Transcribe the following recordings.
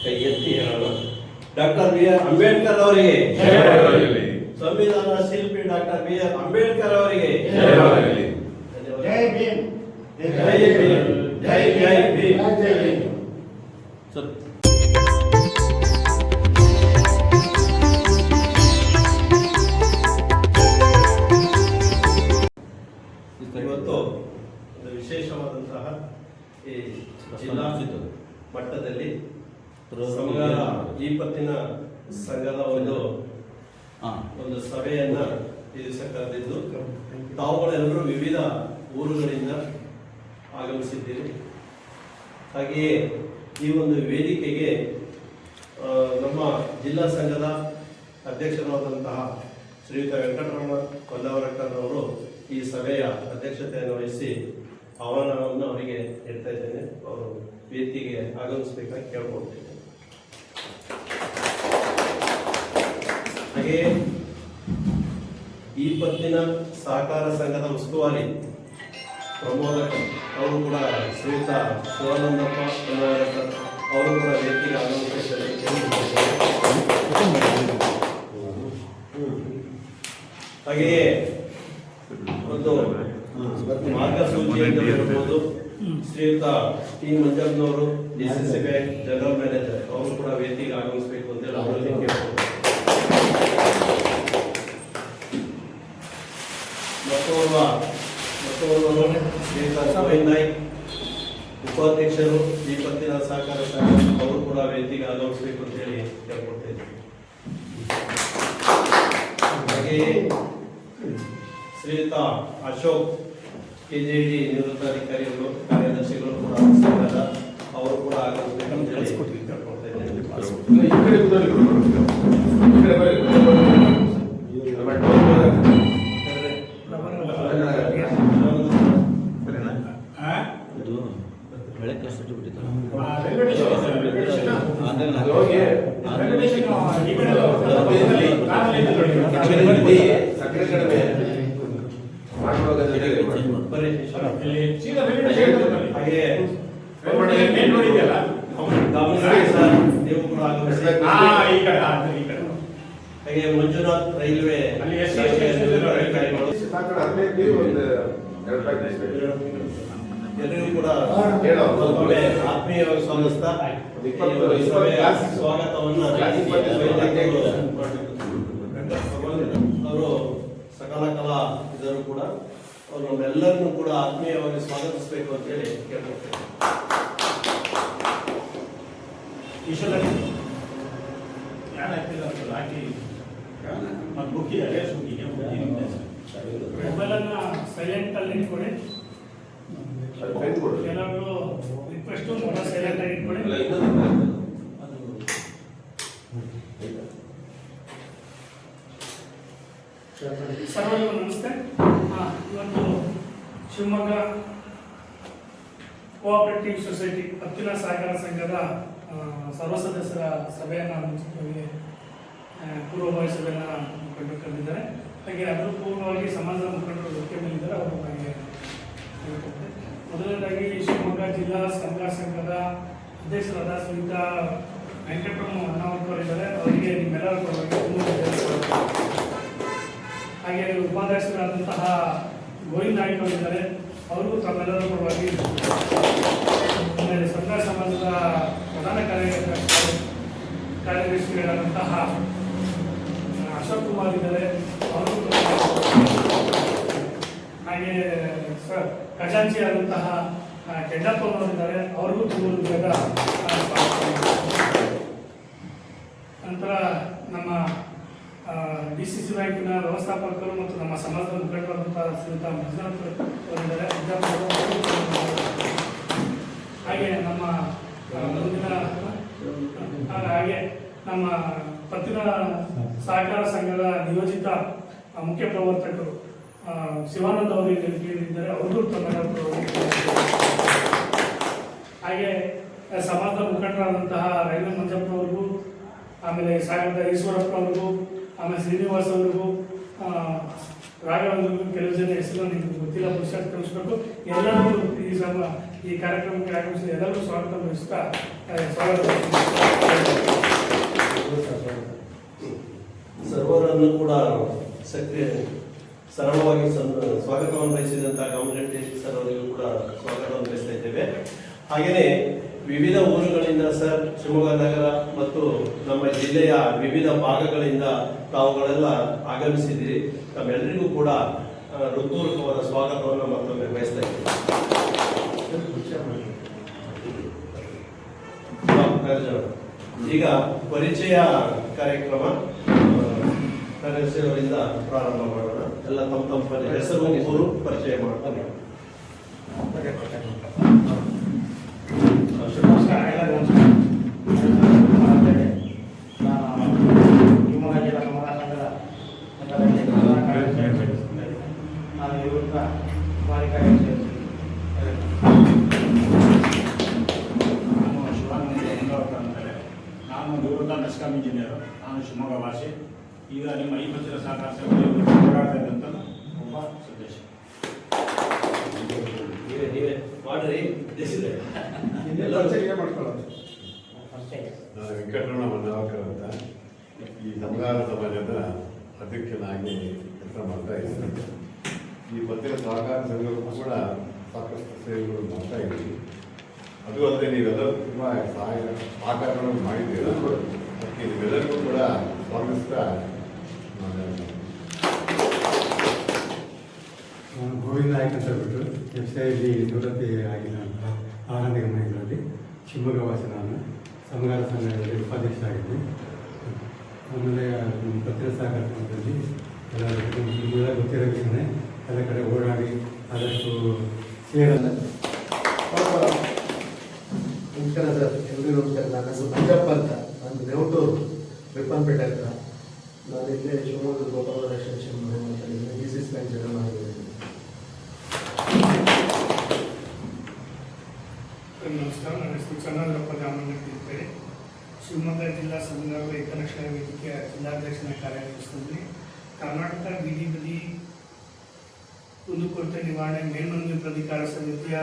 ಕೈ ಎತ್ತಿ ಹೇಳೋಣ. ಡಾಕ್ಟರ್ ಬಿ ಆರ್ ಅಂಬೇಡ್ಕರ್ ಅವರಿಗೆ, ಸಂವಿಧಾನ ಶಿಲ್ಪಿ ಡಾಕ್ಟರ್ ಬಿ ಆರ್ ಅಂಬೇಡ್ಕರ್ ಅವರಿಗೆ ಜೈ ಭೀಮ್, ಜೈ ಭೀಮ್, ಜೈ ಜೈ ಭೀಮ್. ಇವತ್ತು ಒಂದು ವಿಶೇಷವಾದಂತಹ ಈ ಜಿಲ್ಲಾ ಮಟ್ಟದಲ್ಲಿ ಸಮಗಾರ ಈ ಪತ್ತಿನ ಸಂಘದ ಒಂದು ಸಭೆಯನ್ನ ಈ ದಿವಸ ಕರೆದಿದ್ದು ತಾವುಗಳೆಲ್ಲರೂ ವಿವಿಧ ಊರುಗಳಿಂದ ಆಗಮಿಸಿದ್ದೀರಿ. ಹಾಗೆಯೇ ಈ ಒಂದು ವೇದಿಕೆಗೆ ನಮ್ಮ ಜಿಲ್ಲಾ ಸಂಘದ ಅಧ್ಯಕ್ಷರಾದಂತಹ ಶ್ರೀಯುತ ವೆಂಕಟರಮಣ ಕೊಲ್ಲವರಕ್ಕನವರು ಈ ಸಭೆಯ ಅಧ್ಯಕ್ಷತೆಯನ್ನು ವಹಿಸಿ ಆಹ್ವಾನವನ್ನು ಅವರಿಗೆ ನೀಡ್ತಾ ಇದ್ದೇನೆ. ಅವರು ವೇದಿಕೆಗೆ ಆಗಮಿಸಬೇಕಾಗಿ ಕೇಳ್ಕೊಳ್ತೇನೆ. ಹಾಗೆಯೇ ಈ ಪತ್ತಿನ ಸಹಕಾರ ಸಂಘದ ಉಸ್ತುವಾರಿ ಪ್ರಮೋದಕ ಅವರು ಕೂಡ ಶ್ರೀಯುತ ಶಿವಾನಂದಪ್ಪ ಕೊಲ್ಲವರಕ್ಕರ್ ಅವರು ಕೂಡ ವೇದಿಕೆಗೆ ಆಗಮಿಸಿದ್ದಾರೆ. ಹಾಗೆಯೇ ಒಂದು ಮಾರ್ಗಸೂಚಿಯನ್ನು ಇರಬಹುದು ಶ್ರೀಯುತ ಟಿ ಮಂಜಪ್ಪನವರು ಡಿಸಿಸಿ ಬ್ಯಾಂಕ್ ಜನರಲ್ ಮ್ಯಾನೇಜರ್ ಅವರು ಕೂಡ ವೇದಿಕೆಗೆ ಆಗಮಿಸಬೇಕು ಅಂತೇಳಿ ಅವರಲ್ಲಿ ಕೇಳ್ಬೋದು. ಮತ್ತೋರ್ವರು ಶ್ರೀಯುತ ಗೋವಿಂದ್ ನಾಯ್ಕ್ ಉಪಾಧ್ಯಕ್ಷರು ಈ ಪತ್ತಿನ ಸಹಕಾರ ಸಂಘ ಅವರು ಕೂಡ ವೇದಿಕೆಗೆ ಆಗಮಿಸಬೇಕು ಅಂತೇಳಿ ಕೇಳ್ಕೊಳ್ತಾ ಇದ್ದೀವಿ. ಹಾಗೆಯೇ ಶ್ರೀಯುತ ಅಶೋಕ್ ಕೆಜೆಡಿ ನಿವೃತ್ತ ಅಧಿಕಾರಿಗಳು ಕಾರ್ಯದರ್ಶಿಗಳು ಕೂಡ ಸಂಘದ ಅವರು ಕೂಡ ಆಗಮಿಸಬೇಕಂತ ಕೇಳ್ಕೊಳ್ತಾ ಇದ್ದೇನೆ. ಹಾಗೆ ಮಂಜುನಾಥ್ ರೈಲ್ವೆ ಎಲ್ಲರಿಗೂ ಕೂಡ ಆತ್ಮೀಯವಾಗಿ ಸ್ವಾಗತಿಸ್ತಾ ಸ್ವಾಗತವನ್ನ ಅವರು ಸಕಲ ಕಲಾ ಇದರು ಕೂಡ ಅವರು ನಮ್ಮೆಲ್ಲರನ್ನೂ ಕೂಡ ಆತ್ಮೀಯವಾಗಿ ಸ್ವಾಗತಿಸಬೇಕು ಅಂತ ಹೇಳಿ ಕೇಳ್ಕೊಳ್ತೇವೆ. ಸೈಲೆಂಟ್ ಅಲ್ಲಿ ಇಟ್ಕೊಳ್ಳಿ. ಕೆಲವರು ರಿಕ್ವೆಸ್ಟ್ ಮೊಬೈಲ್ ಸೈಲೆಂಟ್ ಆಗಿ ಇಟ್ಕೊಳ್ಳಿ. ಸರ್ವರಿಗೂ ನಮಸ್ತೆ. ಇವತ್ತು ಶಿವಮೊಗ್ಗ ಕೋಆಪರೇಟಿವ್ ಸೊಸೈಟಿ ಪತ್ತಿನ ಸಹಕಾರ ಸಂಘದ ಸರ್ವ ಸದಸ್ಯರ ಸಭೆಯನ್ನು ಮುಂಚಿತವಾಗಿ ಪೂರ್ವಭಾವಿ ಸಭೆಯನ್ನು ಮುಖಂಡರು ಕರೆದಿದ್ದಾರೆ. ಹಾಗೆ ಅದರ ಪೂರ್ವವಾಗಿ ಸಮಾಜದ ಮುಖಂಡರು ವೇದಿಕೆ ಮೇಲಿದ್ದಾರೆ. ಅವರ ಬಗ್ಗೆ ಮೊದಲನೇದಾಗಿ ಶಿವಮೊಗ್ಗ ಜಿಲ್ಲಾ ಸಹಕಾರ ಸಂಘದ ಅಧ್ಯಕ್ಷರಾದ ಶ್ರೀಯುತ ವೆಂಕಟರಮಣ ಅಣ್ಣಾವರ್ಕರ್ ಅವರಿಗೆ ನಿಮ್ಮೆಲ್ಲರ ಪರವಾಗಿ ಹಾಗೆ ಉಪಾಧ್ಯಕ್ಷರಾದಂತಹ ಗೋವಿಂದ್ ನಾಯ್ಕ ಅವರಿದ್ದಾರೆ. ಅವರಿಗೂ ತಮ್ಮೆಲ್ಲರ ಪರವಾಗಿ ಸಹಕಾರ ಸಮಾಜದ ಪ್ರಧಾನ ಕಾರ್ಯದರ್ಶಿಗಳಾದಂತಹ ಅಶೋಕ್ ಕುಮಾರ್ ಇದ್ದಾರೆ. ಅವರು ಹಾಗೆ ಖಜಾಂಚಿ ಆದಂತಹ ಕೆಂಡಪ್ಪನವರಿದ್ದಾರೆ. ಅವರಿಗೂ ತುಂಬ ಬೇಗ. ನಂತರ ನಮ್ಮ ಡಿಸಿಸಿ ಬ್ಯಾಂಕಿನ ವ್ಯವಸ್ಥಾಪಕರು ಮತ್ತು ನಮ್ಮ ಸಮಾಜದ ಮುಖಂಡರಾದಂತಹ ಶ್ರೀಯುತ ಮಂಜುನಾಥ್ ಅವರಿದ್ದಾರೆ. ಹಾಗೆ ನಮ್ಮ ಮುಂದಿನ ಹಾಗೆ ನಮ್ಮ ಪತ್ತಿನ ಸಹಕಾರ ಸಂಘದ ನಿಯೋಜಿತ ಮುಖ್ಯ ಪ್ರವರ್ತಕರು ಶಿವಾನಂದ ಅವರಿಗೆ ಇದ್ದಾರೆ. ಅವರು ಹಾಗೆ ಸಮಾಜದ ಮುಖಂಡರಾದಂತಹ ರೈಲ್ವೆ ಮಂಜಪ್ಪನವ್ರಿಗೂ, ಆಮೇಲೆ ಸಾಗರದ ಈಶ್ವರಪ್ಪ ಅವ್ರಿಗೂ, ಆಮೇಲೆ ಶ್ರೀನಿವಾಸ್ ಅವ್ರಿಗೂ, ರಾಘವೇಂದ್ರಿಗೂ ಕೆಲವು ಜನ ಹೆಸರು ನಿಮ್ಗೆ ಗೊತ್ತಿಲ್ಲ, ಪುರುಷಾರ್ಥ ಕಳಿಸ್ಬೇಕು. ಎಲ್ಲರೂ ಈ ಕಾರ್ಯಕ್ರಮಕ್ಕೆ ಆಗಮಿಸಿದ ಎಲ್ಲರಿಗೂ ಸ್ವಾಗತ ಬಯಸುತ್ತಾ ಸ್ವಾಗತ. ಸರ್ವರನ್ನು ಕೂಡ ಸರಳವಾಗಿ ಸ್ವಾಗತವನ್ನು ಬಯಸಿದಂಥ ಕಾಮರೆಡ್ಡಿ ಸರ್ ಅವರಿಗೂ ಕೂಡ ಸ್ವಾಗತವನ್ನು ಬಯಸ್ತಾ ಇದ್ದೇವೆ. ಹಾಗೆಯೇ ವಿವಿಧ ಊರುಗಳಿಂದ ಸರ್ ಶಿವಮೊಗ್ಗ ನಗರ ಮತ್ತು ನಮ್ಮ ಜಿಲ್ಲೆಯ ವಿವಿಧ ಭಾಗಗಳಿಂದ ತಾವುಗಳೆಲ್ಲ ಆಗಮಿಸಿದ್ದೀರಿ. ತಮ್ಮೆಲ್ಲರಿಗೂ ಕೂಡ ಹೃತ್ಪೂರ್ವಕವಾದ ಸ್ವಾಗತವನ್ನು ಮತ್ತೊಮ್ಮೆ ಬಯಸ್ತಾ ಇದ್ದೀವಿ. ಈಗ ಪರಿಚಯ ಕಾರ್ಯಕ್ರಮ ಅವರಿಂದ ಪ್ರಾರಂಭ ಮಾಡೋಣ. ಎಲ್ಲ ತಮ್ಮ ಹೆಸರು ಊರು ಪರಿಚಯ ಮಾಡ್ತಾರೆ. ನಮಸ್ಕಾರ ಎಲ್ಲರಿಗೂ. ನಾನು ಶಿವಮೊಗ್ಗ ಜಿಲ್ಲಾ ಸಮುದಾಯ ಸಂಘದ ನಾನು ನಿವೃತ್ತ ಬಾರಿ ಕಾರ್ಯದರ್ಶಿ. ನಾನು ಶಿವಾನಂದ ಹೆಂಗವರ್ಕರ್ ಅಂತಾರೆ. ನಾನು ನಿವೃತ್ತ ಮೆಸ್ಕಾಂ ಇಂಜಿನಿಯರು. ನಾನು ಶಿವಮೊಗ್ಗ ಭಾಷೆ. ಈಗ ನಿಮ್ಮ ಈ ಪಕ್ಷದ ಸಹಕಾರ ಸಂಘದಲ್ಲಿ ಹೋರಾಡ್ತಾ ಇದ್ದಂಥ ಒಬ್ಬ ಸದಸ್ಯ. ನೀವೇ ಮಾಡ್ರಿ. ನಾನು ವೆಂಕಟರಮಣ ಮನ್ನಾವಕರ್ ಅಂತ ಈ ಸಮಗಾರ ಸಮಾಜದ ಅಧ್ಯಕ್ಷನಾಗಿ ಕೆಲಸ ಮಾಡ್ತಾ ಇದ್ದೀನಿ. ಈ ಪತ್ರಿಕೆ ಸಹಕಾರ ಸಂಘಕ್ಕೂ ಕೂಡ ಸಾಕಷ್ಟು ಸೇವೆಗಳು ಮಾಡ್ತಾ ಇದ್ದೀವಿ. ಅದು ಅಲ್ಲದೆ ನೀವೆಲ್ಲರೂ ತುಂಬ ಸಹಕಾರಗಳನ್ನು ಮಾಡಿದ್ದೀರ. ಅದಕ್ಕೆ ನೀವೆಲ್ಲರಿಗೂ ಕೂಡ ಸ್ವಾಗತಿಸ್ತಾ ನಾನು ಗೋವಿಂದ ನಾಯಕ್ ಅಂತ ಹೇಳ್ಬಿಟ್ಟು ವ್ಯವಸಾಯದಲ್ಲಿ ನಿವೃತ್ತಿ ಆಗಿದ್ದಂಥ ಆನಂದ ಮನೆಗಳಲ್ಲಿ ಶಿವಮೊಗ್ಗ ವಾಸಿ. ನಾನು ಸಮಗಾರ ಸಂಘದಲ್ಲಿ ಉಪಾಧ್ಯಕ್ಷ ಆಗಿದ್ದೆ. ಆಮೇಲೆ ಪತ್ರಿಕಾ ಸಹಕಾರ ಸಂಘದಲ್ಲಿ ಎಲ್ಲ ಗೊತ್ತಿರೋ ವಿಷಯನೇ ಎಲ್ಲ ಕಡೆ ಓಡಾಡಿ ಆದಷ್ಟು ಸೇರಲ್ಲ. ನಮಸ್ಕಾರ ಸರ್, ಎಲ್ರಿಗೂ ನಮಸ್ಕಾರ. ನನ್ನ ಹೆಸರು ಮಂಜಪ್ಪ ಅಂತ. ನಾನು ನೆವಟೂರು ರಿಪ್ಪನ್ಪೇಟೆ ಹತ್ರ. ನಾನು ಇಲ್ಲೇ ಶಿವಮೊಗ್ಗ ಗೋಪಾಲ ರೆಸಿಡೆನ್ಷಿಯಲ್ ಮಾತಾಡಿದ್ದೀನಿ. ಡಿಸಿಸ್ ಬ್ಯಾಂಕ್ ಜನರಲ್ ಆಗಿದ್ದೀನಿ. ನಮಸ್ಕಾರ, ನನ್ನ ಹೆಸರು ಚಂದ್ರಪ್ಪ ದಾಮನಗಟ್ಟಿ ಅಂತೇಳಿ ಶಿವಮೊಗ್ಗ ಜಿಲ್ಲಾ ಸಮುದಾಯ ಹಿತರಕ್ಷಣಾ ವೇದಿಕೆಯ ಜಿಲ್ಲಾಧ್ಯಕ್ಷನ ಕಾರ್ಯನಿರ್ವಹಿಸ್ತಿದ್ದೀನಿ. ಕರ್ನಾಟಕ ಬೀದಿ ಬದಿ ಕುಂದುಕೊರತೆ ನಿವಾರಣೆ ಮೇಲ್ಮನವಿ ಪ್ರಾಧಿಕಾರ ಸಮಿತಿಯ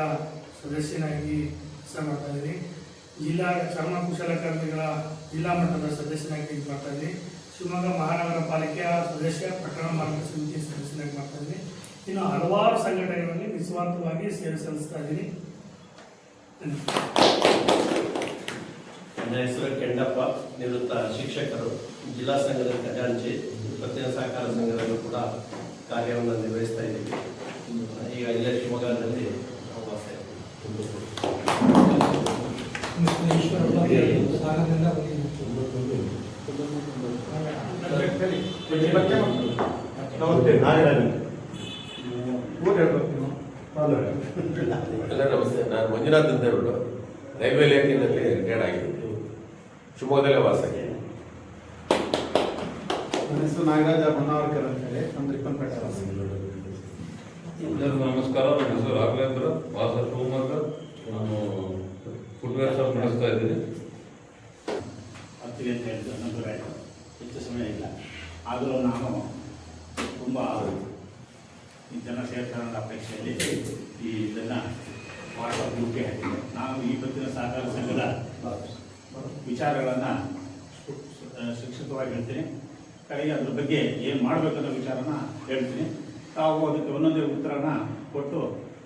ಸದಸ್ಯನಾಗಿ ಕೆಲಸ ಮಾಡ್ತಾ ಇದ್ದೀನಿ. ಜಿಲ್ಲಾ ಚರ್ಮ ಕುಶಲಕರ್ಮಿಗಳ ಜಿಲ್ಲಾ ಮಟ್ಟದ ಸದಸ್ಯನಾಗಿ ಇದು ಮಾಡ್ತಾ ಇದ್ದೀನಿ. ಶಿವಮೊಗ್ಗ ಮಹಾನಗರ ಪಾಲಿಕೆಯ ಸದಸ್ಯ, ಪಟ್ಟಣ ಮಾರ್ಗ ಸಮಿತಿ ಸದಸ್ಯನಾಗಿ ಮಾಡ್ತಾ ಇದ್ದೀನಿ. ಇನ್ನು ಹಲವಾರು ಸಂಘಟನೆಗಳಲ್ಲಿ ನಿಸ್ವಾರ್ಥವಾಗಿ ಸೇವೆ ಸಲ್ಲಿಸ್ತಾ ಇದ್ದೀನಿ. ನನ್ನ ಹೆಸರು ಕೆಂಡಪ್ಪ, ನಿವೃತ್ತ ಶಿಕ್ಷಕರು, ಜಿಲ್ಲಾ ಸಂಘದ ಖಜಾಂಚಿ, ಪತ್ರಿಕಾ ಸಹಕಾರ ಸಂಘದಲ್ಲೂ ಕೂಡ ಕಾರ್ಯವನ್ನು ನಿರ್ವಹಿಸ್ತಾ ಇದ್ದೀವಿ. ಈಗ ಇಲ್ಲೇ ಶಿವಮೊಗ್ಗದಲ್ಲಿ ನಾವು ವಾಸ ಇದ್ದೀವಿ. ನಮಸ್ತೆ. ನಾಗರಾಜ್ ಊಟ ಎಲ್ಲ ನಮಸ್ತೆ. ನಾನು ಮಂಜುನಾಥ್ ಅಂತ ಹೇಳ್ಬಿಟ್ಟು ರೈಲ್ವೆ ಇಲಾಖೆಯಲ್ಲಿ ರಿಟೈರ್ಡ್ ಆಗಿದ್ದೀನಿ. ಶಿವಮೊಗ್ಗದಲ್ಲೇ ವಾಸ ಆಗಿದೆ. ನನ್ನ ಹೆಸರು ನಾಗರಾಜ ಮನ್ನಾವರ್ಕರ್ ಅಂತೇಳಿ ನಮ್ಮ ರಿಪ್ಪನ್ಪೇಟೆ ವಾಸ. ಎಲ್ಲರಿಗೂ ನಮಸ್ಕಾರ. ನನ್ನ ಹೆಸರು ರಾಘವೇಂದ್ರ, ವಾಸ ಶಿವಮೊಗ್ಗ. ನಾನು ಫುಟ್ವೇರ್ ಶಾಪ್ ನಡೆಸ್ತಾ ಇದ್ದೀನಿ. ಆಗ್ತೀವಿ ಅಂತ ಹೇಳಿದ್ರು. ನಂತರ ಹೆಚ್ಚು ಸಮಯ ಇಲ್ಲ. ಆದರೂ ನಾನು ತುಂಬ ಈ ಜನ ಸೇರ್ಕೊಳ್ಳೋ ಅಪೇಕ್ಷೆಯಲ್ಲಿ ಇದನ್ನು ವಾಟ್ಸಪ್ ಗ್ರೂಪ್ಗೆ ಹಾಕಿದ್ದೆ. ನಾನು ಈ ಪತ್ತಿನ ಸಹಕಾರ ಸಂಘದ ವಿಚಾರಗಳನ್ನು ಶಿಕ್ಷಿತವಾಗಿ ಹೇಳ್ತೀನಿ. ಕಡೆಗೆ ಅದ್ರ ಬಗ್ಗೆ ಏನು ಮಾಡಬೇಕನ್ನೋ ವಿಚಾರನ ಹೇಳ್ತೀನಿ. ತಾವು ಅದಕ್ಕೆ ಒಂದೊಂದೇ ಉತ್ತರನ ಕೊಟ್ಟು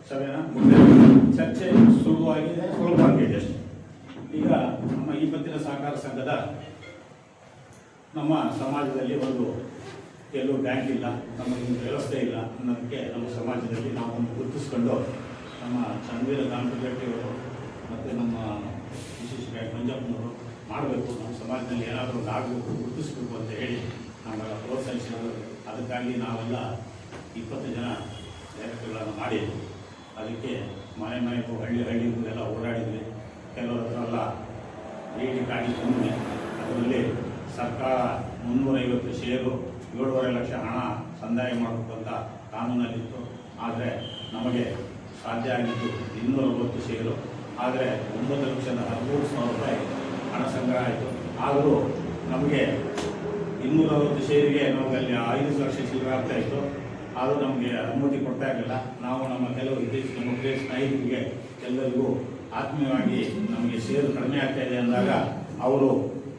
ಸಭೆನ ಮುಂದೆ ಚರ್ಚೆ ಸುಲಭವಾಗಿದೆ ಅಷ್ಟೇ. ಈಗ ನಮ್ಮ ಈ ಪತ್ತಿನ ಸಹಕಾರ ಸಂಘದ ನಮ್ಮ ಸಮಾಜದಲ್ಲಿ ಕೆಲವು ಬ್ಯಾಂಕ್ ಇಲ್ಲ, ನಮಗೆ ವ್ಯವಸ್ಥೆ ಇಲ್ಲ ಅನ್ನೋದಕ್ಕೆ ನಮ್ಮ ಸಮಾಜದಲ್ಲಿ ನಾವು ಒಂದು ಗುರುತಿಸ್ಕೊಂಡು ನಮ್ಮ ಚಂದ್ವೀರ ದಾಂಪತ್ಯವರು ಮತ್ತು ನಮ್ಮ ವಿಶೇಷ ಬ್ಯಾಂಕ್ ಮಂಜಪ್ಪನವರು ಮಾಡಬೇಕು, ನಮ್ಮ ಸಮಾಜದಲ್ಲಿ ಏನಾದರೂ ಒಂದು ಆಗಬೇಕು, ಗುರುತಿಸ್ಬೇಕು ಅಂತ ಹೇಳಿ ನಾವೆಲ್ಲ ಪ್ರೋತ್ಸಾಹಿಸಿದ್ರು. ಅದಕ್ಕಾಗಿ ನಾವೆಲ್ಲ 20 ಜನ ಡೈರೆಕ್ಟರ್ಗಳನ್ನು ಮಾಡಿ ಅದಕ್ಕೆ ಮನೆಗೂ ಹಳ್ಳಿಗೂ ಎಲ್ಲ ಓಡಾಡಿದ್ವಿ. ಕೆಲವರ ಹತ್ರ ಎಲ್ಲ ರೇಡಿ ಗಾಡಿ ತಂದ್ವಿ. ಅದರಲ್ಲಿ ಸರ್ಕಾರ 350 ಷೇರು 7.5 ಲಕ್ಷ ಹಣ ಸಂದಾಯ ಮಾಡಬೇಕು ಅಂತ ಕಾನೂನಲ್ಲಿತ್ತು. ಆದರೆ ನಮಗೆ ಸಾಧ್ಯ ಆಗಿದ್ದು 260 ಷೇರು. ಆದರೆ 9,13,000 ರೂಪಾಯಿ ಹಣ ಸಂಗ್ರಹ ಆಯಿತು. ಆದರೂ ನಮಗೆ 260 ಷೇರಿಗೆ ನಮಗೆ ಅಲ್ಲಿ 5 ಲಕ್ಷ ಚಿಲ್ಲರೆ ಆಗ್ತಾಯಿತ್ತು. ಆದರೂ ನಮಗೆ ಅನುಮತಿ ಕೊಡ್ತಾ ಇರಲಿಲ್ಲ. ನಾವು ನಮ್ಮ ಕೆಲವು ನಮ್ಮ ಸ್ನೇಹಿತರಿಗೆ ಎಲ್ಲರಿಗೂ ಆತ್ಮೀಯವಾಗಿ ನಮಗೆ ಷೇರು ಕಡಿಮೆ ಆಗ್ತಾ ಇದೆ ಅಂದಾಗ ಅವರು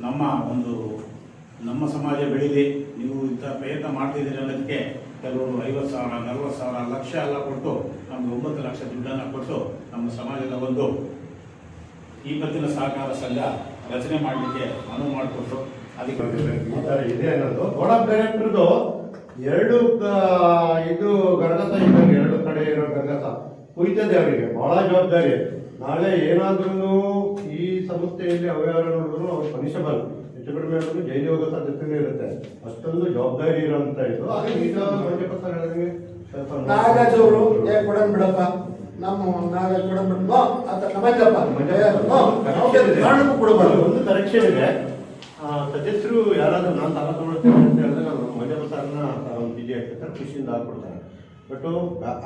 ನಮ್ಮ ಸಮಾಜ ಬೆಳೀಲಿ, ನೀವು ಇಂಥ ಪ್ರಯತ್ನ ಮಾಡ್ತಿದ್ದೀರಿ ಅನ್ನೋದಕ್ಕೆ ಕೆಲವರು 50,000, 40,000, ಲಕ್ಷ ಎಲ್ಲ ಕೊಟ್ಟು ನಮಗೆ 9 ಲಕ್ಷ ದುಡ್ಡನ್ನು ಕೊಟ್ಟು ನಮ್ಮ ಸಮಾಜದ ಒಂದು ಈ ಪತ್ತಿನ ಸಹಕಾರ ಸಂಘ ರಚನೆ ಮಾಡಲಿಕ್ಕೆ ಅನುವು ಮಾಡಿಕೊಟ್ಟು ಅದಕ್ಕೆ ಈ ಥರ ಇದೆ ಅನ್ನೋದು ಬೋರ್ಡ್ ಆಫ್ ಡೈರೆಕ್ಟರ್ದು ಎರಡು ಇದು ಗರಗಸ ಇದ್ದಂಗೆ, ಎರಡು ಕಡೆ ಇರೋ ಗರಗಸ ಕುಯ್ತದೆ ಅವರಿಗೆ ಬಹಳ ಜವಾಬ್ದಾರಿ. ನಾಳೆ ಏನಾದ್ರೂ ಈ ಸಂಸ್ಥೆಯಲ್ಲಿ ಅವ್ಯವಹಾರ ನೋಡಿದ್ರು ಅವ್ರು ಪನಿಷಬಲ್, ಹೆಚ್ಚು ಕಡಿಮೆ ಆದ್ರೂ ಜೈಲಿಗೆ ಹೋಗೋ ಸಾಧ್ಯತೆನೇ ಇರುತ್ತೆ. ಅಷ್ಟೊಂದು ಜವಾಬ್ದಾರಿ ಇರೋಂಥ ಇದು. ಹಾಗೆ ಈಗ ಮಂಜಪ್ಪ ಸರ್ ಹೇಳಿದಂಗೆ ನಾಗರಾಜ್ ಅವರು ಕೊಡನ್ ಬಿಡಪ್ಪ, ನಮ್ಮ ನಾಗರಾಜ್ ಕೊಡನ್ ಬಿಡ ಕೊಡಬಾರ್ದು. ಒಂದು ಕರೆಕ್ಷನ್ ಇದೆ, ಸದಸ್ಯರು ಯಾರಾದ್ರೂ ನಾನು ಸಾಲ ತಗೊಳ್ತೇನೆ ಅಂತ ಹೇಳಿದ್ರೆ ನಾನು ಮಂಜಪ್ಪ ಸರ್ನ ಒಂದು ಬಿಜಿ ಆಗ್ತಾರೆ, ಖುಷಿಯಿಂದ ಹಾಕ್ಕೊಡ್ತಾರೆ. ಬಟ್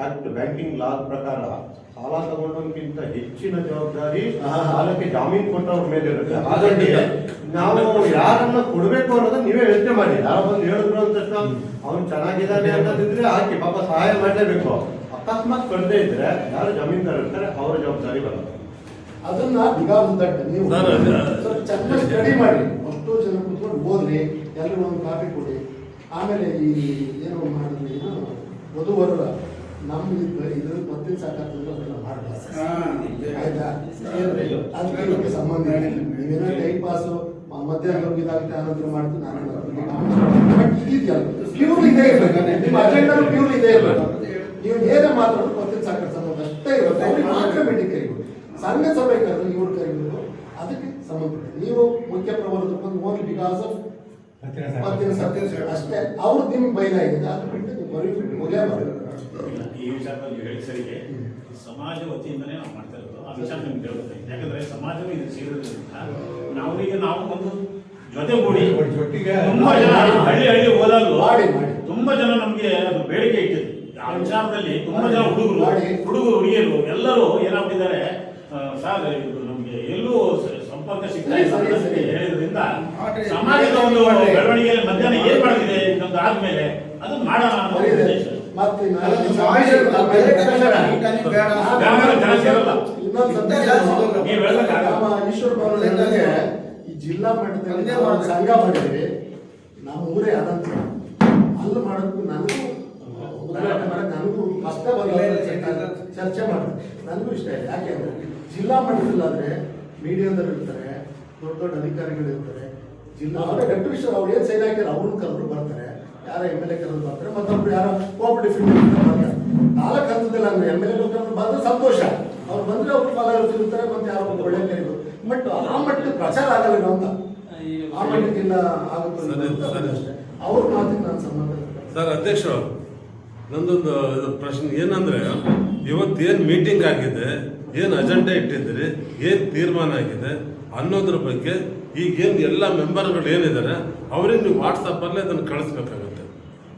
ಆಕ್ಟ್ ಬ್ಯಾಂಕಿಂಗ್ ಲಾ ಪ್ರಕಾರ ಸಾಲ ತಗೊಂಡೋಕ್ಕಿಂತ ಹೆಚ್ಚಿನ ಜವಾಬ್ದಾರಿ ಸಾಲಕ್ಕೆ ಜಾಮೀನು ಕೊಟ್ಟವ್ರ ಮೇಲೆ ಇರುತ್ತೆ. ಹಾಗಾಗಿ ನಾವು ಯಾರನ್ನ ಕೊಡಬೇಕು ಅನ್ನೋದನ್ನ ನೀವೇ ಯೋಚನೆ ಮಾಡಿ. ಯಾರೋ ಬಂದು ಹೇಳಿದ್ರು ಅಂತ ತಕ್ಷಣ ಅವ್ನು ಚೆನ್ನಾಗಿದ್ದಾನೆ ಅನ್ನೋದಿದ್ರೆ ಹಾಕಿ, ಪಾಪ ಸಹಾಯ ಮಾಡಲೇಬೇಕು. ಅಕಸ್ಮಾತ್ ಕೊಡದೇ ಇದ್ರೆ ಯಾರು ಜಮೀನ್ದಾರ ಇರ್ತಾರೆ ಅವರ ಜವಾಬ್ದಾರಿ ಬರುತ್ತೆ. ಅದನ್ನ ನಿಗಾವಹಿಸಿದಂಟ ನೀವು ಚೆನ್ನಾಗಿ ಸ್ಟಡಿ ಮಾಡಿ, ಅಷ್ಟು ಜನ ಕೂತ್ಕೊಂಡು ಓದ್ರಿ, ಎಲ್ಲರೂ ಒಂದು ಕಾಪಿ ಕೊಡಿ. ಆಮೇಲೆ ಈ ಏನೋ ಮಾಡಿದ್ರಿ ವಧುವರರ ನಮ್ಗೆ ಇದ್ರ ಪತ್ತಿನ ಸಾಕಾಗ್ತದೆ ಅದೆಲ್ಲ ಮಾಡಬಾರ್ದು, ಆಯ್ತಾ? ಅದಕ್ಕೆ ಸಂಬಂಧ ನೀವೇನೋ ಟೈಮ್ ಪಾಸು ಮಧ್ಯಾಹ್ನ ಇದಾಗುತ್ತೆ ಆನಂತರ ಮಾಡ್ತೀನಿ ನಾನು ಇದೆಯಲ್ಲ ಪ್ಯೂರ್ ಇದೇ ಇರ್ಬೇಕು, ನಿಮ್ಮ ಅಜೆಂಡಾ ಪ್ಯೂರ್ ಇದೇ ಇರ್ಬೇಕು. ನೀವು ಏನೇ ಮಾತಾಡೋದು ಪತ್ತಿನ ಸಾಕಾರ ಸಂಬಂಧ ಅಷ್ಟೇ ಇರುತ್ತೆ. ಅವ್ರಿಗೆ ಮಾತ್ರ ಮೀಟಿಂಗ್ ಕರಿಬೋದು, ಸಂಘ ಸಭೆ ಕರೆದು ಇವ್ರು ಕರಿಬೋದು, ಅದಕ್ಕೆ ಸಂಬಂಧಪಟ್ಟ ನೀವು ಮುಖ್ಯ ಪ್ರವರ್ಧಕ ಓನ್ಲಿ ಬಿಕಾಸ್ ಆಫ್ ಪತ್ತಿನ ಸಾಕಾರ ಅಷ್ಟೇ. ಅವ್ರು ನಿಮ್ಗೆ ಬೈಲಾಗಿದೆ, ಅದು ಬಿಟ್ಟು ನೀವು ಬರೀಬಿಟ್ಟು ಮುಗಿಯಬಾರ್ದು. ಈ ವಿಚಾರದಲ್ಲಿ ಹೇಳಿ ಸರಿಗೆ ಸಮಾಜ ವತಿಯಿಂದನೇ ನಾವು ಮಾಡ್ತಾ ಇರೋದು. ಆ ವಿಚಾರ ನಿಮ್ಗೆ ಹೇಳ್ಬೋದು, ಯಾಕಂದ್ರೆ ಸಮಾಜವು ಇದಕ್ಕೆ ಸೇರಿರೋದ್ರಿಂದ ನಾವು ಒಂದು ಜೊತೆಗೂಡಿ ತುಂಬಾ ಜನ ಹಳ್ಳಿ ಹೋದಾಗಲೂ ತುಂಬಾ ಜನ ನಮ್ಗೆ ಅದು ಬೇಡಿಕೆ ಇಟ್ಟಿದ್ರು. ಆ ವಿಚಾರದಲ್ಲಿ ತುಂಬಾ ಜನ ಹುಡುಗರು ಹುಡುಗಿಯರು ಎಲ್ಲರೂ ಏನಾಗ್ತಿದ್ದಾರೆ, ಸರ್ ಇದು ನಮ್ಗೆ ಎಲ್ಲೂ ಸಂಪರ್ಕ ಸಿಗ್ತಾ ಇಲ್ಲ ಹೇಳಿದ್ರಿಂದ ಸಮಾಜದ ಒಂದು ಬೆಳವಣಿಗೆಯಲ್ಲಿ ಮಧ್ಯಾಹ್ನ ಏನ್ ಮಾಡಿದೆ ಇನ್ನೊಂದು ಆದ್ಮೇಲೆ ಅದನ್ನ ಮಾಡೋಣ ಅನ್ನೋ ಉದ್ದೇಶ. ಮತ್ತೆ ಈಶ್ವರ ಭವನದಲ್ಲಿ ಈ ಜಿಲ್ಲಾ ಮಟ್ಟದಲ್ಲಿ ಸಂಘ ಮಾಡಿದ್ವಿ, ನಮ್ಮ ಊರೇ ಅದಂತ ಅಲ್ಲಿ ಮಾಡೋದಕ್ಕೂ ನನಗೂ ಉದ್ಘಾಟನೆ ಮಾಡೋದು ನನಗೂ ಕಷ್ಟ ಚರ್ಚೆ ಮಾಡಿದೆ, ನನಗೂ ಇಷ್ಟ ಇದೆ. ಯಾಕೆಂದ್ರೆ ಜಿಲ್ಲಾ ಮಟ್ಟದಲ್ಲಾದ್ರೆ ಮೀಡಿಯಾದವ್ರು ಇರ್ತಾರೆ, ದೊಡ್ಡ ದೊಡ್ಡ ಅಧಿಕಾರಿಗಳು ಇರ್ತಾರೆ, ಜಿಲ್ಲಾ ಅವರೇ ಡೆಪ್ಯೂಟಿ ಅವ್ರು ಏನು ಸೈನ್ ಹಾಕಿದ್ರೆ ಅವ್ರನ್ನ ಕರೆದ್ರು ಬರ್ತಾರೆ, ಯಾರೋ MLA ಕರೆದು ಬರ್ತಾರೆ, ಮತ್ತೊಬ್ರು ಯಾರೋ ಕೋಆಪರೇಟಿವ್ ಫೀಲ್ಡ್ ಬರ್ತಾರೆ. 4 ಹಂತದಲ್ಲಿ ಅಂದ್ರೆ MLA ಬಂದ್ರೆ ಸಂತೋಷ, ಅವ್ರು ಬಂದ್ರೆ ಅವ್ರು ಫಾಲೋವರ್ಸ್ ಇರ್ತಾರೆ, ಮತ್ತೆ ಯಾರೋ ಒಳ್ಳೆ ಕರೀಬೋದು. ಬಟ್ ಆ ಮಟ್ಟಕ್ಕೆ ಪ್ರಚಾರ ಆಗಲ್ಲ ಅಂತ, ಆ ಮಟ್ಟಕ್ಕಿಲ್ಲ ಆಗುತ್ತೆ ಅವ್ರ ಮಾತಿಗೆ ನಾನು ಸಂಬಂಧ. ಸರ್ ಅಧ್ಯಕ್ಷರು, ನಂದೊಂದು ಪ್ರಶ್ನೆ ಏನಂದ್ರೆ, ಇವತ್ತೇನು ಮೀಟಿಂಗ್ ಆಗಿದೆ, ಏನು ಅಜೆಂಡಾ ಇಟ್ಟಿದ್ದೀರಿ, ಏನು ತೀರ್ಮಾನ ಆಗಿದೆ ಅನ್ನೋದ್ರ ಬಗ್ಗೆ ಈಗೇನು ಎಲ್ಲ ಮೆಂಬರ್ಗಳು ಏನಿದ್ದಾರೆ ಅವ್ರಿಗೆ ನೀವು ವಾಟ್ಸಪ್ಪಲ್ಲೇ ಅದನ್ನು ಕಳಿಸ್ಬೇಕಾಗುತ್ತೆ.